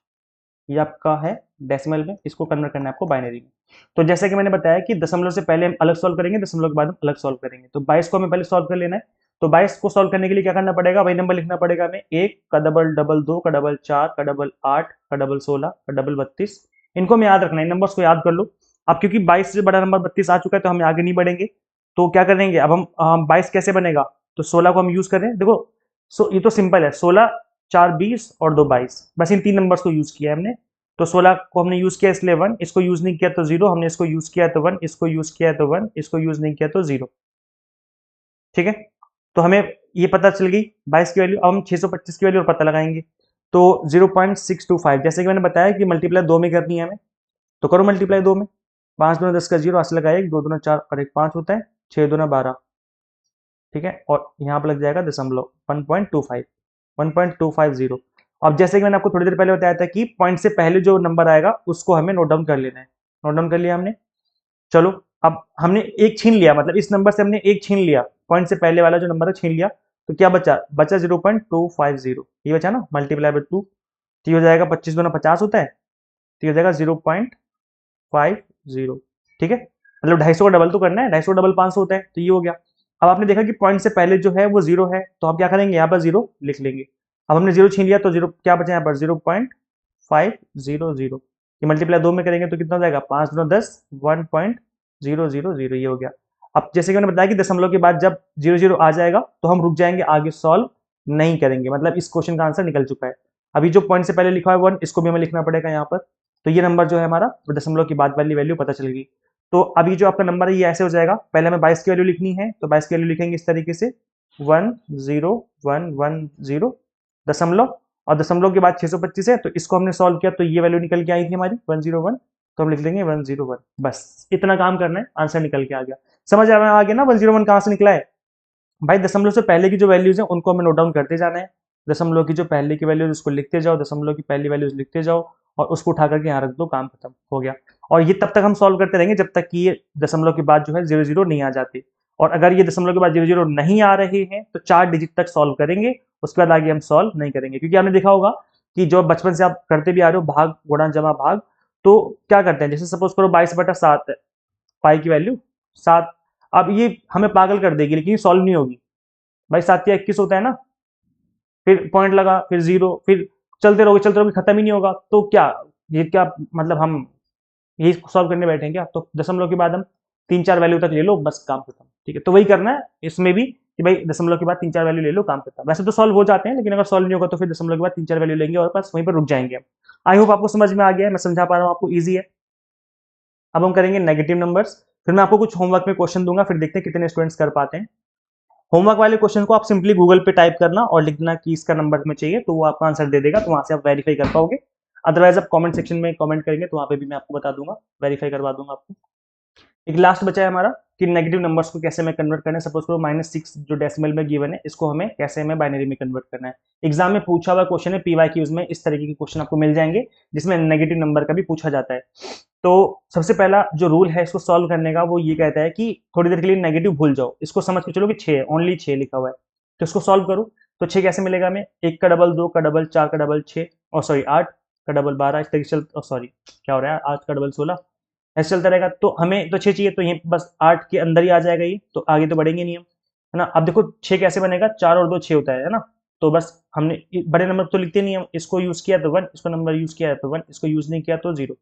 ये आपका है डेसिमल में, इसको कन्वर्ट करना है आपको बाइनरी में। तो जैसे कि मैंने बताया कि दशमलव से पहले हम अलग सॉल्व करेंगे, दशमलव के बाद हम अलग सॉल्व करेंगे। तो 22 को हमें पहले सॉल्व कर लेना है। तो 22 को सॉल्व करने के लिए क्या करना पड़ेगा? वही नंबर लिखना पड़ेगा हमें। 1 का डबल डबल 2 का डबल 4 का डबल 8 का डबल 16 का डबल 32। इनको हमें याद रखना है, इन नंबर्स को याद कर लो। अब क्योंकि 22 से बड़ा नंबर 32 आ चुका है तो हम आगे नहीं बढ़ेंगे। तो क्या करेंगे अब हम 22 कैसे बनेगा? तो 16 को हम यूज करें, देखो ये तो सिंपल है, 16 4 20 और 2 22, बस इन 3 नंबर्स को यूज किया है हमने। तो 16 को हमने यूज किया इसलिए 1, इसको यूज नहीं किया तो 0, हमने इसको यूज किया तो 1, इसको यूज किया तो 1, इसको यूज नहीं किया तो 0, ठीक है। तो हमें ये पता चल गई 22 की वैल्यू। अब हम 625 की वैल्यू और पता लगाएंगे। तो 0.625, जैसे कि मैंने बताया कि मल्टीप्लाई 2 में करनी है हमें, तो करो मल्टीप्लाई 2 में। 5 दूना 10 का 0, हाथ से लगाया 1, 2 दूना 4 और 1 5 होता है, 6 दूना 12, ठीक है। और यहाँ पर लग जाएगा दशमलव 1.25 अब जैसे कि मैंने आपको थोड़ी देर पहले बताया था कि पॉइंट से पहले जो नंबर आएगा उसको हमें नोट डाउन कर लेना है। नोट डाउन कर लिया हमने। चलो अब हमने एक छीन लिया, मतलब इस नंबर से हमने एक छीन लिया, पॉइंट से पहले वाला जो नंबर है छीन लिया। तो क्या बचा? बचा 0.250, ये बचा ना, मल्टीप्लाई बाय 2। तो ये हो जाएगा 25 दूना 50 होता है, तो ये हो जाएगा 0.50, ठीक है। मतलब 250 का डबल तो करना है, 250 डबल 500 होता है, तो ये हो गया। अब आपने देखा कि पॉइंट से पहले जो है वो 0 है, तो हम क्या करेंगे? यहाँ पर 0 लिख लेंगे। अब हमने 0 छीन लिया तो 0 क्या बचा यहाँ पर? 0.500। ये मल्टीप्लाई 2 में करेंगे तो कितना हो जाएगा? 5 दूना 10, 1.000, ये हो गया। अब जैसे कि मैंने बताया कि दशमलव के बाद जब 00 आ जाएगा तो हम रुक जाएंगे, आगे सॉल्व नहीं करेंगे। मतलब इस क्वेश्चन का आंसर निकल चुका है। अभी जो पॉइंट से पहले लिखा है 1, इसको भी हमें लिखना पड़ेगा यहाँ पर। तो ये नंबर जो है हमारा दशमलव की बाद वाली वैल्यू पता चल गई। तो अभी जो आपका नंबर है ये ऐसे हो जाएगा। पहले हमें 22 की वैल्यू लिखनी है, तो 22 की वैल्यू लिखेंगे इस तरीके से 10110 दशमलव, और दशमलव के बाद 625 है, तो इसको हमने सॉल्व किया तो ये वैल्यू निकल के आई थी हमारी 101, तो हम लिख देंगे 101। बस इतना काम करना है, आंसर निकल के आ गया। समझ आ गया ना 101 कहाँ से निकला है? भाई दशमलव से पहले की जो वैल्यूज है उनको हमें नोट डाउन करते जाना है। दशमलव की जो पहले की वैल्यूज उसको लिखते जाओ, दशमलव की पहली वैल्यूज लिखते जाओ, और उसको उठा करके यहाँ रख दो, काम खत्म हो गया। और ये तब तक हम सॉल्व करते रहेंगे जब तक कि ये दशमलव के बाद जो है 00 नहीं आ जाती। और अगर ये दशमलव के बाद 00 नहीं आ रहे हैं तो 4 डिजिट तक सॉल्व करेंगे, उसके बाद आगे हम सॉल्व नहीं करेंगे। क्योंकि आपने देखा होगा कि जो बचपन से आप करते भी आ रहे हो, भाग गुणा जमा भाग, तो क्या करते हैं, जैसे सपोज करो 22/7 है, पाई की वैल्यू 7। अब ये हमें पागल कर देगी लेकिन सॉल्व नहीं होगी। भाई 7 या 21 होता है ना, फिर पॉइंट लगा, फिर 0, फिर चलते रहोगे, खत्म ही नहीं होगा। तो क्या ये क्या मतलब हम यही सॉल्व करने बैठे हैं क्या? तो दशमलव के बाद हम 3 4 वैल्यू तक ले लो, बस काम खत्म, ठीक है। तो वही करना है इसमें भी कि भाई दशमलव के बाद 3 4 वैल्यू ले लो, काम खत्म। वैसे तो सॉल्व हो जाते हैं, लेकिन अगर सॉल्व नहीं होगा तो फिर दशमलव के बाद 3 4 वैल्यू लेंगे और बस वहीं पर रुक जाएंगे हम। आई होप आपको समझ में आ गया है, मैं समझा पा रहा हूँ आपको, ईजी है। अब हम करेंगे नेगेटिव नंबर्स। फिर मैं आपको कुछ होमवर्क में क्वेश्चन दूंगा, फिर देखते हैं कितने स्टूडेंट्स कर पाते हैं। होमवर्क वाले क्वेश्चन को आप सिंपली गूगल पे टाइप करना और लिख देना कि इसका नंबर हमें चाहिए, तो वो आपका आंसर दे देगा, तो वहां से आप वेरीफाई कर पाओगे। अदरवाइज आप कमेंट सेक्शन में कमेंट करेंगे तो वहां पे भी मैं आपको बता दूंगा, वेरीफाई करवा दूंगा आपको। एक लास्ट बचा है हमारा कि नेगेटिव नंबर्स को कैसे में कन्वर्ट करना है। सपोज करो -6 जो डेसिमल में गिवन है, इसको हमें कैसे में बाइनरी में कन्वर्ट करना है। एग्जाम में पूछा हुआ क्वेश्चन है, पीवाईक्यूज में इस तरीके के क्वेश्चन आपको मिल जाएंगे जिसमें नेगेटिव नंबर का भी पूछा जाता है। तो सबसे पहला जो रूल है इसको सॉल्व करने का, वो ये कहता है कि थोड़ी देर के लिए नेगेटिव भूल जाओ, इसको समझ के चलो कि 6 है, ओनली 6 लिखा हुआ है, तो इसको सॉल्व करो। तो 6 कैसे मिलेगा हमें? 1 का डबल, 2 का डबल, 4 का डबल 6, और सॉरी 8 का डबल 12, इस तरीके से सॉरी क्या हो रहा है, 8 का डबल 16, ऐसे चलता रहेगा। तो हमें तो 6 चाहिए, तो ये बस 8 के अंदर ही आ जाएगा ये, तो आगे तो बढ़ेंगे नहीं हम, है ना। अब देखो 6 कैसे बनेगा, 4 और 2 6 होता है ना। तो बस हमने बड़े नंबर तो लिखते नहीं हम, इसको यूज किया तो 1, इसको नंबर यूज किया तो 1, इसको यूज नहीं किया तो 0,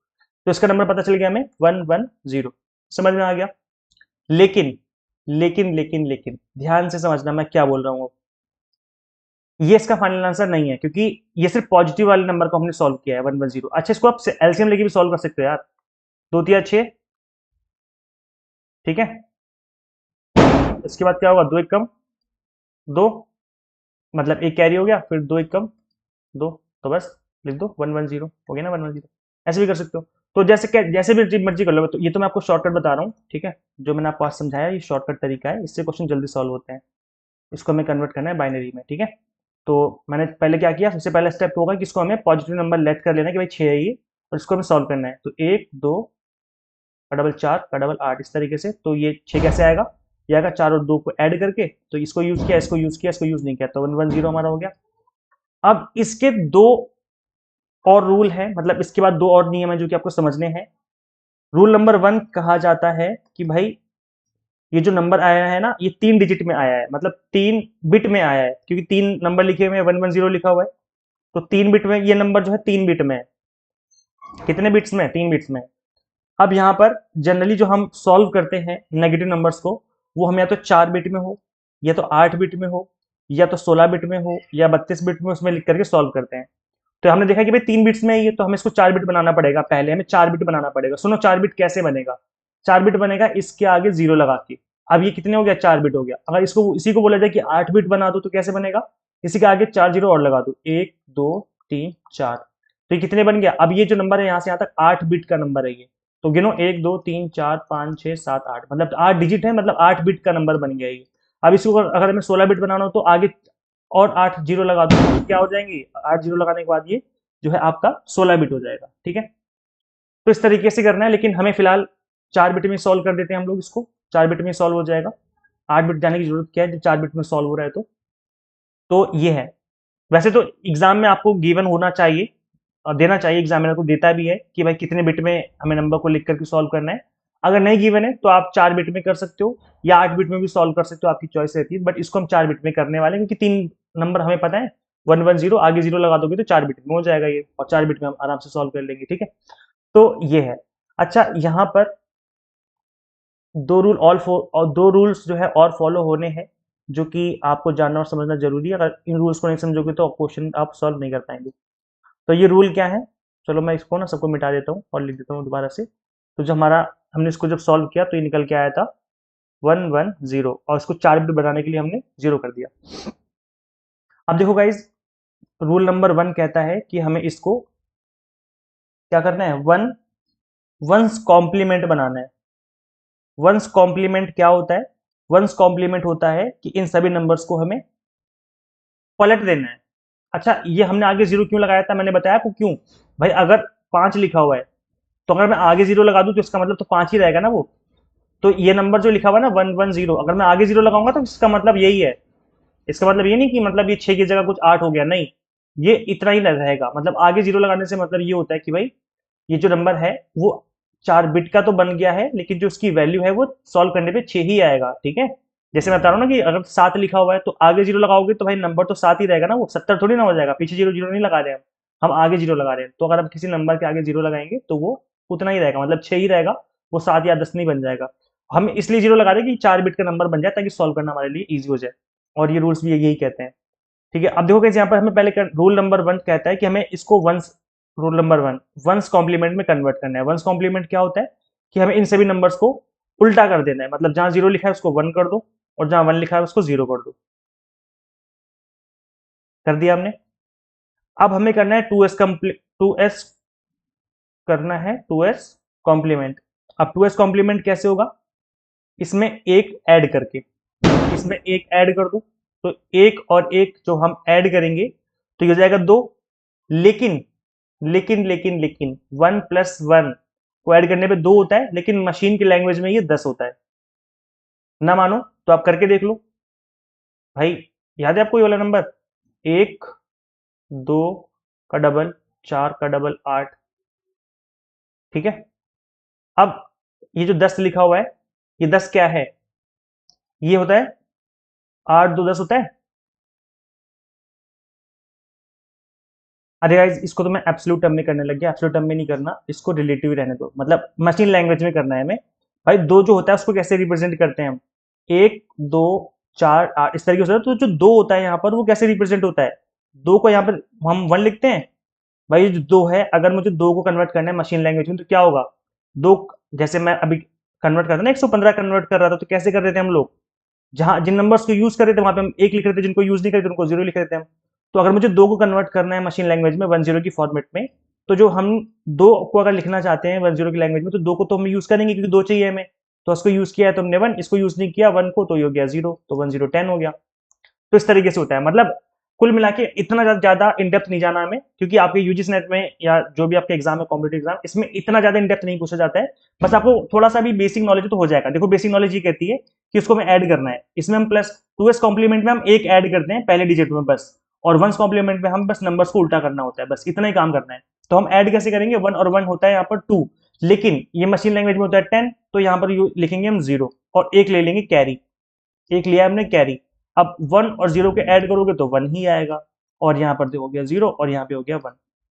तो इसका नंबर पता चल गया हमें 110। समझ में आ गया। लेकिन लेकिन लेकिन लेकिन ध्यान से समझना मैं क्या बोल रहा हूँ। ये इसका फाइनल आंसर नहीं है, क्योंकि ये सिर्फ पॉजिटिव वाले नंबर को हमने सॉल्व किया है 110। अच्छा, इसको आप एलसीएम लेके भी सॉल्व कर सकते हो यार। 2 तिया 6, ठीक है। इसके बाद क्या होगा, 2 एक कम 2, मतलब एक कैरी हो गया, फिर 2 एक कम 2, तो बस लिख दो 110, हो गया ना 110। ऐसे भी कर सकते हो। तो जैसे भी मर्जी कर लो। तो ये तो मैं आपको शॉर्टकट बता रहा हूँ, ठीक है। जो मैंने आपको आज समझाया ये शॉर्टकट तरीका है, इससे क्वेश्चन जल्दी सॉल्व होते हैं। इसको हमें कन्वर्ट करना है बाइनरी में, ठीक है। तो मैंने पहले क्या किया, सबसे पहला स्टेप होगा कि इसको हमें पॉजिटिव नंबर लेट कर लेना है कि भाई 6 है ये, और इसको हमें सॉल्व करना है। तो 1 2 का डबल 4 का डबल 8, इस तरीके से। तो ये 6 कैसे आएगा, ये आएगा 4 और 2 को ऐड करके, तो इसको यूज किया, इसको यूज किया, इसको यूज नहीं किया, तो 110 हमारा हो गया। अब इसके दो और रूल है, मतलब इसके बाद दो और नियम है जो कि आपको समझने हैं। रूल नंबर 1 कहा जाता है कि भाई ये जो नंबर आया है ना, ये 3 डिजिट में आया है, मतलब 3 बिट में आया है, क्योंकि 3 नंबर लिखे हुए हैं, 110 लिखा हुआ है। तो 3 बिट में ये नंबर जो है 3 बिट में है। कितने बिट्स में? 3 बिट्स में। अब यहाँ पर जनरली जो हम सॉल्व करते हैं नेगेटिव नंबर्स को, वो हम या तो 4 बिट में हो, या तो 8 बिट में हो, या तो 16 बिट में हो, या 32 बिट में, उसमें लिख करके सॉल्व करते हैं। तो हमने देखा कि भाई 3 बिट्स में है ये, तो हमें इसको 4 बिट बनाना पड़ेगा। पहले हमें 4 बिट बनाना पड़ेगा। सुनो 4 बिट कैसे बनेगा। 4 बिट बनेगा इसके आगे 0 लगा के। अब ये कितने हो गया, 4 बिट हो गया। अगर इसको इसी को बोला जाए कि 8 बिट बना दो, तो कैसे बनेगा, इसी के आगे 4 जीरो और लगा दो, 1 2 3 4, तो ये कितने बन गया। अब ये जो नंबर है यहाँ से यहाँ तक 8 बिट का नंबर है ये। तो गिनो 1 2 3 4 5 6 7 8, मतलब 8 डिजिट है, मतलब 8 बिट का नंबर बन गया ये। अब इसको अगर हमें 16 बिट बनाना हो, तो आगे और 8 जीरो लगा दो, तो क्या हो जाएंगे, 8 जीरो लगाने के बाद ये जो है आपका 16 बिट हो जाएगा, ठीक है। तो इस तरीके से करना है, लेकिन हमें फिलहाल 4 बिट में सॉल्व कर देते हैं हम लोग इसको। 4 बिट में सॉल्व हो जाएगा। 8 बिट जाने की जरूरत क्या है जब 4 बिट में सॉल्व हो रहा है तो ये है। वैसे तो एग्जाम में आपको गिवन होना चाहिए और देना चाहिए, एग्जामिनर को देता भी है कि भाई कितने बिट में हमें नंबर को लिख करके सॉल्व करना है। अगर नहीं गिवन है तो आप 4 बिट में कर सकते हो, या 8 बिट में भी सॉल्व कर सकते हो, आपकी चॉइस रहती है। बट इसको हम 4 बिट में करने वाले हैं, क्योंकि 3 नंबर हमें पता है, 110 आगे 0 लगा दोगे तो 4 बिट में हो जाएगा ये, और 4 बिट में हम आराम से सॉल्व कर लेंगे, ठीक है। तो ये है। अच्छा, यहाँ पर दो रूल्स जो है और फॉलो होने हैं, जो कि आपको जानना और समझना जरूरी है। अगर इन रूल्स को नहीं समझोगे तो क्वेश्चन आप सॉल्व नहीं कर पाएंगे। तो ये रूल क्या है, चलो मैं इसको ना सबको मिटा देता हूँ और लिख देता हूँ दोबारा से। तो जो हमारा हमने इसको जब सॉल्व किया तो ये निकल के आया था 110, और इसको 4 बिट बनाने के लिए हमने 0 कर दिया। अब देखो गाइज, रूल नंबर 1 कहता है कि हमें इसको क्या करना है, वंस कॉम्प्लीमेंट बनाना है। वंस कॉम्प्लीमेंट क्या होता है? वंस कॉम्प्लीमेंट होता है कि इन सभी नंबर्स को हमें पलट देना है। अच्छा, ये हमने आगे 0 क्यों लगाया था, मैंने बताया आपको क्यों। भाई अगर 5 लिखा हुआ है, तो अगर मैं आगे 0 लगा दूं तो इसका मतलब तो 5 ही रहेगा ना वो। तो ये नंबर जो लिखा हुआ है ना 110, अगर मैं आगे 0 लगाऊंगा तो इसका मतलब यही है। इसका मतलब ये नहीं कि मतलब ये 6 की जगह कुछ 8 हो गया, नहीं, ये इतना ही रहेगा। मतलब आगे 0 लगाने से मतलब ये होता है कि भाई ये जो नंबर है वो 4 बिट का तो बन गया है, लेकिन जो उसकी वैल्यू है वो सॉल्व करने पे 6 ही आएगा, ठीक है। जैसे मैं बता रहा हूँ ना कि अगर 7 लिखा हुआ है तो आगे 0 लगाओगे तो भाई नंबर तो 7 ही रहेगा ना, वो 70 थोड़ी ना हो जाएगा। पीछे 0 0 नहीं लगा रहे हैं हम आगे 0 लगा रहे हैं। तो अगर हम किसी नंबर के आगे 0 लगाएंगे तो वो उतना ही रहेगा, मतलब 6 ही रहेगा, वो 7 या 10 नहीं बन जाएगा। हम इसलिए 0 लगा रहे हैं कि 4 बिट का नंबर बन जाए, ताकि सॉल्व करना हमारे लिए ईजी हो जाए। और ये रूल्स भी यही कहते हैं, ठीक है। अब देखो कैसे यहाँ पर हमें पहले रूल नंबर 1 कहता है कि हमें इसको ones, rule number 1 ones complement में कन्वर्ट करना है। वंस कॉम्प्लीमेंट क्या होता है कि हमें इन सभी नंबर्स को उल्टा कर देना है, मतलब जहां 0 लिखा है उसको 1 कर दो, और जहां 1 लिखा है उसको 0 कर दो। कर दिया हमने। अब हमें करना है 2s करना है 2s कॉम्प्लीमेंट। अब 2s कॉम्प्लीमेंट कैसे होगा, इसमें एक ऐड करके, इसमें एक ऐड कर दो, तो एक और एक जो हम ऐड करेंगे तो ये हो जाएगा 2। लेकिन लेकिन 1 + 1 को ऐड करने पे 2 होता है, लेकिन मशीन की लैंग्वेज में ये 10 होता है। ना मानो तो आप करके देख लो भाई। याद है आपको ये वाला नंबर, 1 2 का डबल, 4 का डबल 8, ठीक है। अब ये जो 10 लिखा हुआ है, ये 10 क्या है, ये होता है 8 2 10 होता है। अरे गाइस, इसको तो मैं एब्सोल्यूट टर्म में करने लग गया, एब्सोल्यूट टर्म में नहीं करना, इसको रिलेटिव ही रहने दो, मतलब मशीन लैंग्वेज में करना है हमें। भाई दो जो होता है उसको कैसे रिप्रेजेंट करते हैं हम, 1 2 4 8 इस तरीके से होता है। तो जो 2 होता है यहाँ पर वो कैसे रिप्रेजेंट होता है, 2 को यहाँ पर हम 1 लिखते हैं। भाई जो 2 है, अगर मुझे 2 को कन्वर्ट करना है मशीन लैंग्वेज में तो क्या होगा, 2, जैसे मैं अभी कन्वर्ट करता ना 115 कन्वर्ट कर रहा था, तो कैसे कर रहे थे हम लोग, जहां जिन नंबर्स को यूज कर रहे थे वहां पे हम एक लिख रहे थे, जिनको यूज नहीं कर रहे थे उनको 0 लिख रहे थे हम। तो अगर मुझे 2 को कन्वर्ट करना है मशीन लैंग्वेज में 1 0 की फॉर्मेट में, तो जो हम 2 को अगर लिखना चाहते हैं 1 0 की लैंग्वेज में, तो 2 को तो हम यूज करेंगे क्योंकि 2 चाहिए हमें। तो उसको यूज किया है तो हमने 1, इसको यूज नहीं किया 1 को, तो ये हो गया 0, तो 1 0 10 हो गया। तो इस तरीके से होता है, मतलब कुल मिला के इतना ज्यादा इन डेप्थ नहीं जाना हमें, क्योंकि आपके यूजीसी नेट में या जो भी आपके एग्जाम है कॉम्पिटेटिव एग्जाम, इसमें इतना ज्यादा इन डेप्थ नहीं पूछा जाता है। बस आपको थोड़ा सा भी बेसिक नॉलेज तो हो जाएगा। देखो बेसिक नॉलेज ये कहती है कि उसको हमें ऐड करना है, इसमें हम प्लस 2s कॉम्प्लीमेंट में हम एक ऐड करते हैं पहले डिजिट में बस, और 1s कॉम्प्लीमेंट में हम बस नंबर्स को उल्टा करना होता है, बस इतना ही काम करना है। तो हम ऐड कैसे करेंगे, 1 और 1 होता है यहाँ पर 2, लेकिन ये मशीन लैंग्वेज में होता है 10, तो यहाँ पर लिखेंगे हम 0 और एक ले लेंगे कैरी, एक लिया हमने कैरी। अब 1 और 0 के ऐड करोगे तो 1 ही आएगा, और यहाँ पर हो गया 0 और यहाँ पे हो गया 1।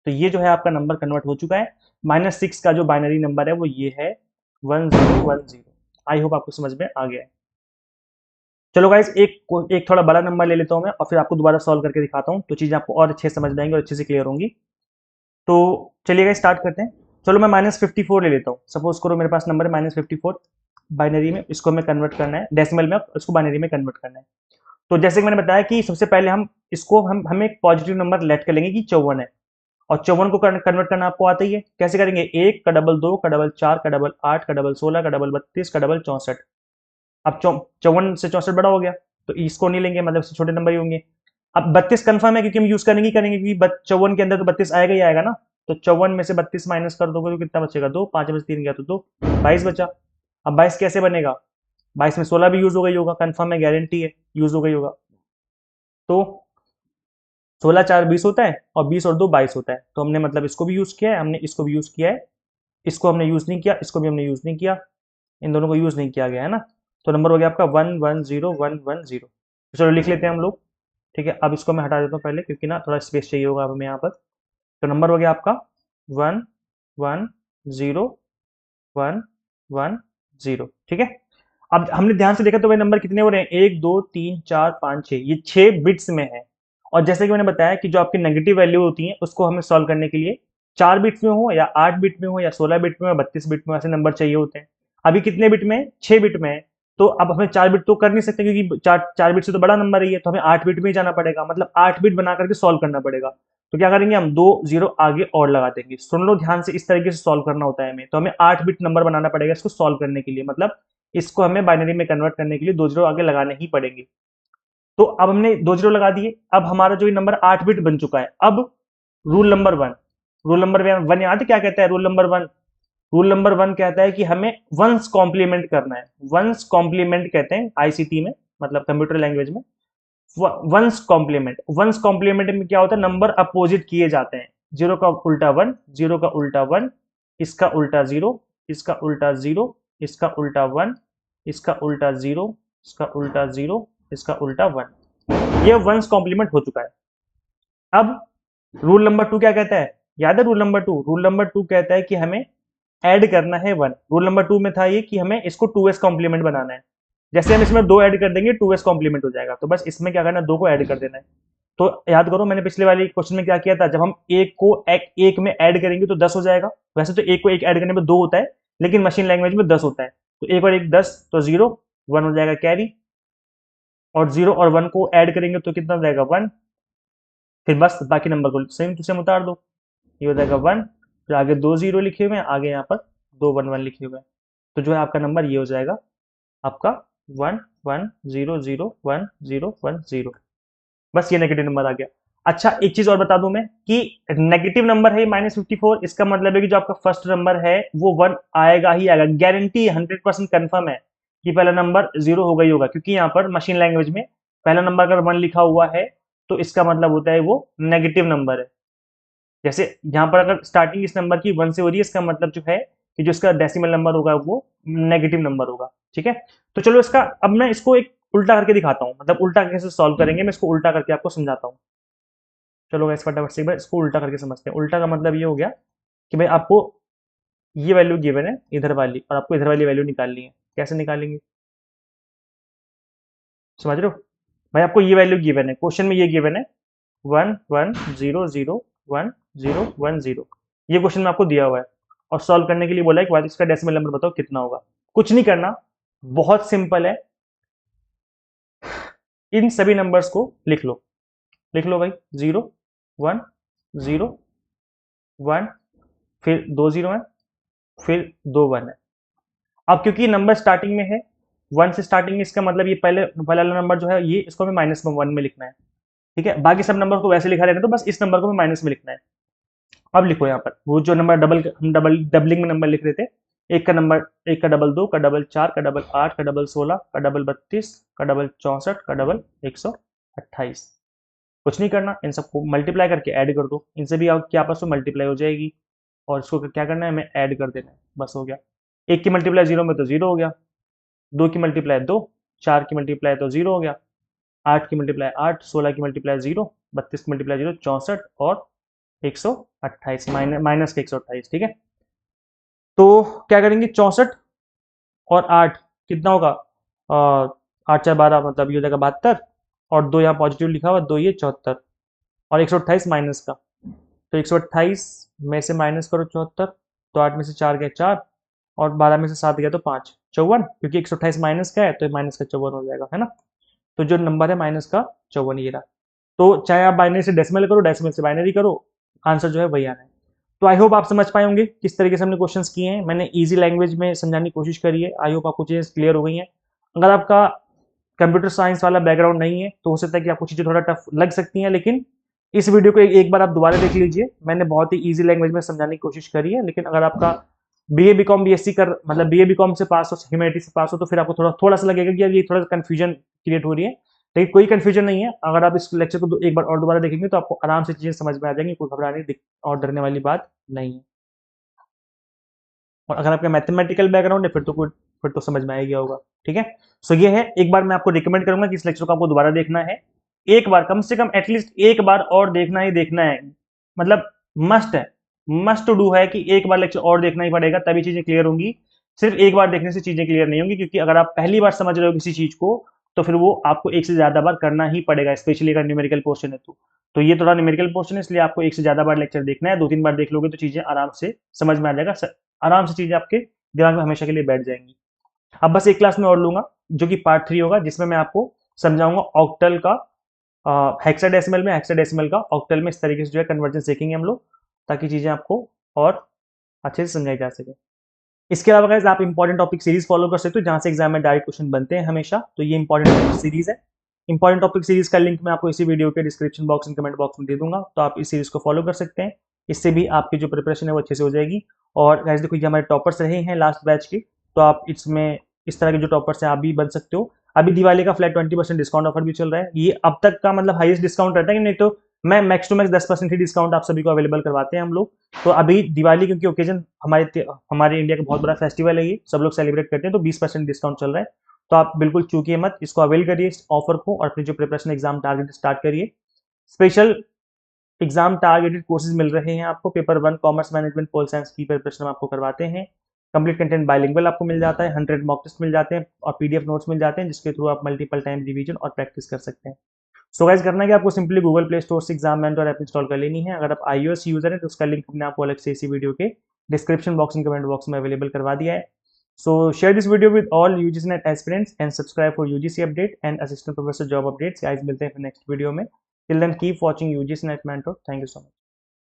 तो ये जो है आपका नंबर कन्वर्ट हो चुका है। -6 का जो बाइनरी नंबर है वो ये है 1010। आई होप आपको समझ में आ गया है। चलो गाइस, एक थोड़ा बड़ा नंबर ले लेता हूँ मैं और फिर आपको दोबारा सॉल्व करके दिखाता हूँ, तो चीजें आपको और अच्छे से समझ में आएंगी और अच्छे से क्लियर होंगी। तो चलिए गाइस स्टार्ट करते हैं। चलो मैं -54 ले लेता हूँ, सपोज करो मेरे पास नंबर है -54, बाइनरी में इसको हमें कन्वर्ट करना है, डेसिमल में इसको बाइनरी में कन्वर्ट करना है। तो जैसे कि मैंने बताया कि सबसे पहले हम इसको हमें एक पॉजिटिव नंबर लेट कर लेंगे कि 54 है, और 54 को कन्वर्ट करना आपको आता ही है। कैसे करेंगे, 1 का डबल 2 का डबल 4 का डबल 8 का डबल 16 का डबल 32 का डबल 64। अब 54 से 64 बड़ा हो गया, तो इसको नहीं लेंगे, मतलब छोटे नंबर ही होंगे। अब 32 कंफर्म है क्योंकि हम यूज करेंगे करेंगे, क्योंकि 54 के अंदर तो 32 आएगा ही आएगा ना। तो 54 में से 32 माइनस कर दोगे तो कितना बचेगा, 2, 5 में से 3 गया तो 2, 22 बचा। अब 22 कैसे बनेगा, 22 में 16 भी यूज हो गई होगा, कंफर्म है, गारंटी है यूज हो गई होगा। तो 16 4 20 होता है, और 20 और 2 22 होता है। तो हमने मतलब इसको भी यूज किया है, हमने इसको भी यूज किया है, इसको हमने यूज नहीं किया, इसको भी हमने यूज नहीं किया, इन दोनों को यूज नहीं किया गया है ना। तो नंबर हो गया आपका 110110। चलो लिख लेते हैं हम लोग, ठीक है। अब इसको मैं हटा देता हूँ पहले, क्योंकि ना थोड़ा स्पेस चाहिए होगा हमें यहाँ पर। तो नंबर हो गया आपका 110110, ठीक है। अब हमने ध्यान से देखा तो भाई नंबर कितने हो रहे हैं, 1 2 3 4 5 6, ये 6 बिट्स में है। और जैसे कि मैंने बताया कि जो आपकी नेगेटिव वैल्यू होती है उसको हमें सॉल्व करने के लिए 4 बिट्स में हो या 8 बिट में हो या 16 बिट में हो या 32 बिट में, ऐसे नंबर चाहिए होते हैं। अभी कितने बिट में, 6 बिट में है। तो अब हमें 4 बिट तो कर नहीं सकते, क्योंकि 4 बिट से तो बड़ा नंबर ही है, तो हमें 8 बिट में ही जाना पड़ेगा, मतलब 8 बिट बना करके सॉल्व करना पड़ेगा। तो क्या करेंगे हम, 2 0 आगे और लगा देंगे। सुन लो ध्यान से, इस तरीके से सॉल्व करना होता है हमें। तो हमें 8 बिट नंबर बनाना पड़ेगा इसको सॉल्व करने के लिए, मतलब इसको हमें बाइनरी में कन्वर्ट करने के लिए 2 जीरो आगे लगाने ही पड़ेंगे। तो अब हमने 2 जीरो लगा दिए, अब हमारा जो ये नंबर 8 बिट बन चुका है। अब रूल नंबर 1, रूल नंबर 1 याद है क्या कहता है, रूल नंबर 1 कहता है कि हमें वंस कॉम्प्लीमेंट करना है। वंस कॉम्प्लीमेंट कहते हैं आईसीटी में, मतलब कंप्यूटर लैंग्वेज में। वंस कॉम्प्लीमेंट में क्या होता है, नंबर अपोजिट किए जाते हैं। 0 का उल्टा 1, 0 का उल्टा 1, इसका उल्टा 0, इसका उल्टा 0, इसका उल्टा 1, इसका उल्टा 0, इसका उल्टा 0, इसका उल्टा 1। ये वंस कॉम्प्लीमेंट हो चुका है। अब रूल नंबर 2 क्या कहता है, याद है रूल नंबर 2 कहता है कि हमें ऐड करना है 1। रूल नंबर 2 में था ये कि हमें इसको 2s कॉम्प्लीमेंट बनाना है। जैसे हम इसमें 2 ऐड कर देंगे 2s कॉम्प्लीमेंट हो जाएगा। तो बस इसमें क्या करना है, 2 को ऐड कर देना है। तो याद करो मैंने पिछले वाले क्वेश्चन में क्या किया था, जब हम एक को एक में ऐड करेंगे तो 10 हो जाएगा। वैसे तो एक को एक ऐड करने में 2 होता है, लेकिन मशीन लैंग्वेज में 10 होता है। तो एक और एक 10, तो 0 1 हो जाएगा कैरी, और 0 और 1 को ऐड करेंगे तो कितना हो जाएगा 1। फिर बस बाकी नंबर को सेम टू सेम उतार दो, ये हो जाएगा 1। फिर आगे 2 0 लिखे हुए हैं, आगे यहाँ पर 2 1 1 लिखे हुए हैं। तो जो है आपका नंबर ये हो जाएगा आपका 1 1 0 0 1 0 1 0। बस ये नेगेटिव नंबर आ गया। अच्छा एक चीज और बता दूं मैं कि नेगेटिव नंबर है -54, इसका मतलब है कि जो आपका फर्स्ट नंबर है वो 1 आएगा ही आएगा, गारंटी 100% कंफर्म है कि पहला नंबर 0 होगा ही होगा, क्योंकि यहाँ पर मशीन लैंग्वेज में पहला नंबर अगर 1 लिखा हुआ है तो इसका मतलब होता है वो नेगेटिव नंबर है। जैसे यहाँ पर अगर स्टार्टिंग इस नंबर की 1 से हो रही है, इसका मतलब जो है कि जो इसका डेसिमल नंबर होगा वो नेगेटिव नंबर होगा। ठीक है, तो चलो इसका अब मैं इसको एक उल्टा करके दिखाता हूँ, मतलब उल्टा कैसे सॉल्व करेंगे मैं इसको उल्टा करके आपको समझाता हूँ। चलो गाइस फटाफट से एक बार इसको उल्टा करके समझते हैं। उल्टा का मतलब ये हो गया कि भाई आपको ये वैल्यू गिवन है इधर वाली, और आपको इधर वाली वैल्यू निकालनी है। कैसे निकालेंगे, समझ रहे हो? भाई आपको ये वैल्यू गिवन है, क्वेश्चन में ये गिवन है 1 1 0 0 1 0 1 0, ये क्वेश्चन में आपको दिया हुआ है और सॉल्व करने के लिए बोला है कि भाई इसका डेसिमल नंबर बताओ कितना होगा। कुछ नहीं करना, बहुत सिंपल है, इन सभी नंबर्स को लिख लो। लिख लो भाई, 0 1 0 1, फिर 2 0 है, फिर 2 1 है। अब क्योंकि नंबर स्टार्टिंग में है 1 से स्टार्टिंग में, इसका मतलब ये पहले पहला नंबर जो है ये इसको हमें -1 में लिखना है। ठीक है, बाकी सब नंबर को वैसे लिखा रहना, तो बस इस नंबर को हमें माइनस में लिखना है। अब लिखो यहाँ पर वो जो नंबर हम डबलिंग में नंबर लिख रहे थे, एक का नंबर, एक का डबल 2 का डबल 4 का डबल 8 का डबल 16 का डबल 32 का डबल 64 का डबल 128। कुछ नहीं करना, इन सबको मल्टीप्लाई करके ऐड कर दो, इनसे भी क्या आपस में मल्टीप्लाई हो जाएगी, और इसको क्या करना है, हमें ऐड कर देना है, बस हो गया। एक की मल्टीप्लाई 0 में तो 0 हो गया, 2 की मल्टीप्लाई 2, 4 की मल्टीप्लाई तो 0 हो गया, 8 की मल्टीप्लाई 8, 16 की मल्टीप्लाई 0, 32 की मल्टीप्लाई 0, 64 और 128 माइनस के 128। ठीक है, तो क्या करेंगे, 64 और 8 कितना होगा, 8 4 12, मतलब ये हो जाएगा 72, और 2 यहाँ पॉजिटिव लिखा हुआ, 2 ये 74, और 128 माइनस का, तो 128 में से माइनस करो 74, तो 8 में से 4 गया 4, और 12 में से 7 गया तो 5, 54, क्योंकि 128 माइनस का है तो माइनस का 54 हो जाएगा, है ना। तो जो नंबर है माइनस का 54 ये रहा। तो चाहे आप बाइनरी से डेसिमल करो, डेसिमल से बाइनरी करो, आंसर जो है वही आना है। तो आई होप आप समझ पाए होंगे किस तरीके से हमने क्वेश्चंस किए हैं। मैंने इजी लैंग्वेज में समझाने की कोशिश करी है, आई होप आपको चीज़ें क्लियर हो गई हैं। अगर आपका कंप्यूटर साइंस वाला बैकग्राउंड नहीं है तो हो सकता है कि आपको चीज़ें थोड़ा टफ लग सकती हैं, लेकिन इस वीडियो को एक बार आप दोबारा देख लीजिए, मैंने बहुत ही ईजी लैंग्वेज में समझाने की कोशिश करी है। लेकिन अगर आपका बीए बीकॉम बीएससी कर, मतलब बीए बीकॉम से पास हो, ह्यूमैनिटी से पास हो, तो फिर आपको थोड़ा सा लगेगा कि यार ये थोड़ा सा कंफ्यूजन क्रिएट हो रही है, लेकिन कोई कंफ्यूजन नहीं है। अगर आप इस लेक्चर को एक बार और दोबारा देखेंगे तो आपको आराम से चीजें समझ में आ जाएंगी, कोई घबराने और डरने वाली बात नहीं है। और अगर आपका मैथमेटिकल बैकग्राउंड है फिर तो समझ में आ गया होगा। ठीक है, सो ये है, एक बार मैं आपको रिकमेंड करूंगा कि इस लेक्चर को आपको दोबारा देखना है, एक बार कम से कम एटलीस्ट एक बार और देखना ही देखना है, मतलब मस्ट है, मस्ट टू डू है कि एक बार लेक्चर और देखना ही पड़ेगा, तभी चीजें क्लियर होंगी। सिर्फ एक बार देखने से चीजें क्लियर नहीं होंगी, क्योंकि अगर आप पहली बार समझ रहे हो किसी चीज को तो फिर वो आपको एक से ज्यादा बार करना ही पड़ेगा, स्पेशली अगर न्यूमेरिकल पोर्शन है तो ये थोड़ा न्यूमेरिकल पोर्शन है, इसलिए आपको एक से ज्यादा बार लेक्चर देखना है। 2 3 बार देख लोगे तो चीजें आराम से समझ में आ जाएगा, आराम से चीजें आपके दिमाग में हमेशा के लिए बैठ जाएंगी। अब बस एक क्लास में और लूंगा जो कि पार्ट 3 होगा, जिसमें मैं आपको समझाऊंगा ऑक्टल का, हेक्साडेसिमल का ऑक्टल में इस तरीके से जो है कन्वर्जन सीखेंगे हम लोग, ताकि चीजें आपको और अच्छे से समझाई जा सके। इसके अलावा गाइस आप इंपॉर्टेंट टॉपिक सीरीज फॉलो कर सकते हो, जहां से एग्जाम में डायरेक्ट क्वेश्चन बनते हैं हमेशा, तो ये इंपॉर्टेंट टॉपिक सीरीज है। इंपॉर्टेंट टॉपिक सीरीज का लिंक मैं आपको इसी वीडियो के description box and comment box में दे दूंगा, तो आप इस सीरीज को फॉलो कर सकते हैं। इससे भी आपकी जो प्रिपरेशन है वो अच्छे से हो जाएगी। और गाइस देखो, ये हमारे टॉपर्स रहे हैं लास्ट बैच के, तो आप इसमें इस तरह के जो टॉपर्स हैं आप भी बन सकते हो। अभी दिवाली का फ्लैट 20% डिस्काउंट ऑफर भी चल रहा है, ये अब तक का मतलब हाईएस्ट डिस्काउंट रहता है, नहीं तो मैं मैक्स टू मैक्स 10% ही डिस्काउंट आप सभी को अवेलेबल करवाते हैं हम लोग। तो अभी दिवाली क्योंकि ओकेजन हमारे इंडिया का बहुत बड़ा फेस्टिवल है, ये सब लोग सेलिब्रेट करते हैं, तो 20% डिस्काउंट चल रहा है। तो आप बिल्कुल चूकिए मत, इसको अवेल करिए इस ऑफर को, और अपनी जो प्रिपरेशन एग्जाम टारगेट स्टार्ट करिए। स्पेशल एग्जाम टारगेटेड कोर्सेज मिल रहे हैं आपको, paper 1 commerce management pol science की प्रिपरेशन हम आपको करवाते हैं। कंप्लीट कंटेंट बाइलिंगुअल आपको मिल जाता है, 100 मॉक टेस्ट मिल जाते हैं और पीडीएफ नोट्स मिल जाते हैं, जिसके थ्रू आप मल्टीपल टाइम रिवीजन और प्रैक्टिस कर सकते हैं। सो गाइस करना है कि आपको सिंपली गूगल प्ले स्टोर से एग्जाम मेंटर ऐप इंस्टॉल कर लेनी है। अगर आप iOS यूजर है तो उसका लिंक हमने आपको अलग से इसी वीडियो के description box and comment box में अवेलेबल करवा दिया है। So share this video with all UGC NET aspirants and subscribe for UGC update and assistant professor job updates. Guys मिलते हैं फिर नेक्स्ट वीडियो में। Till then keep watching UGC NET mentor. Thank you so much.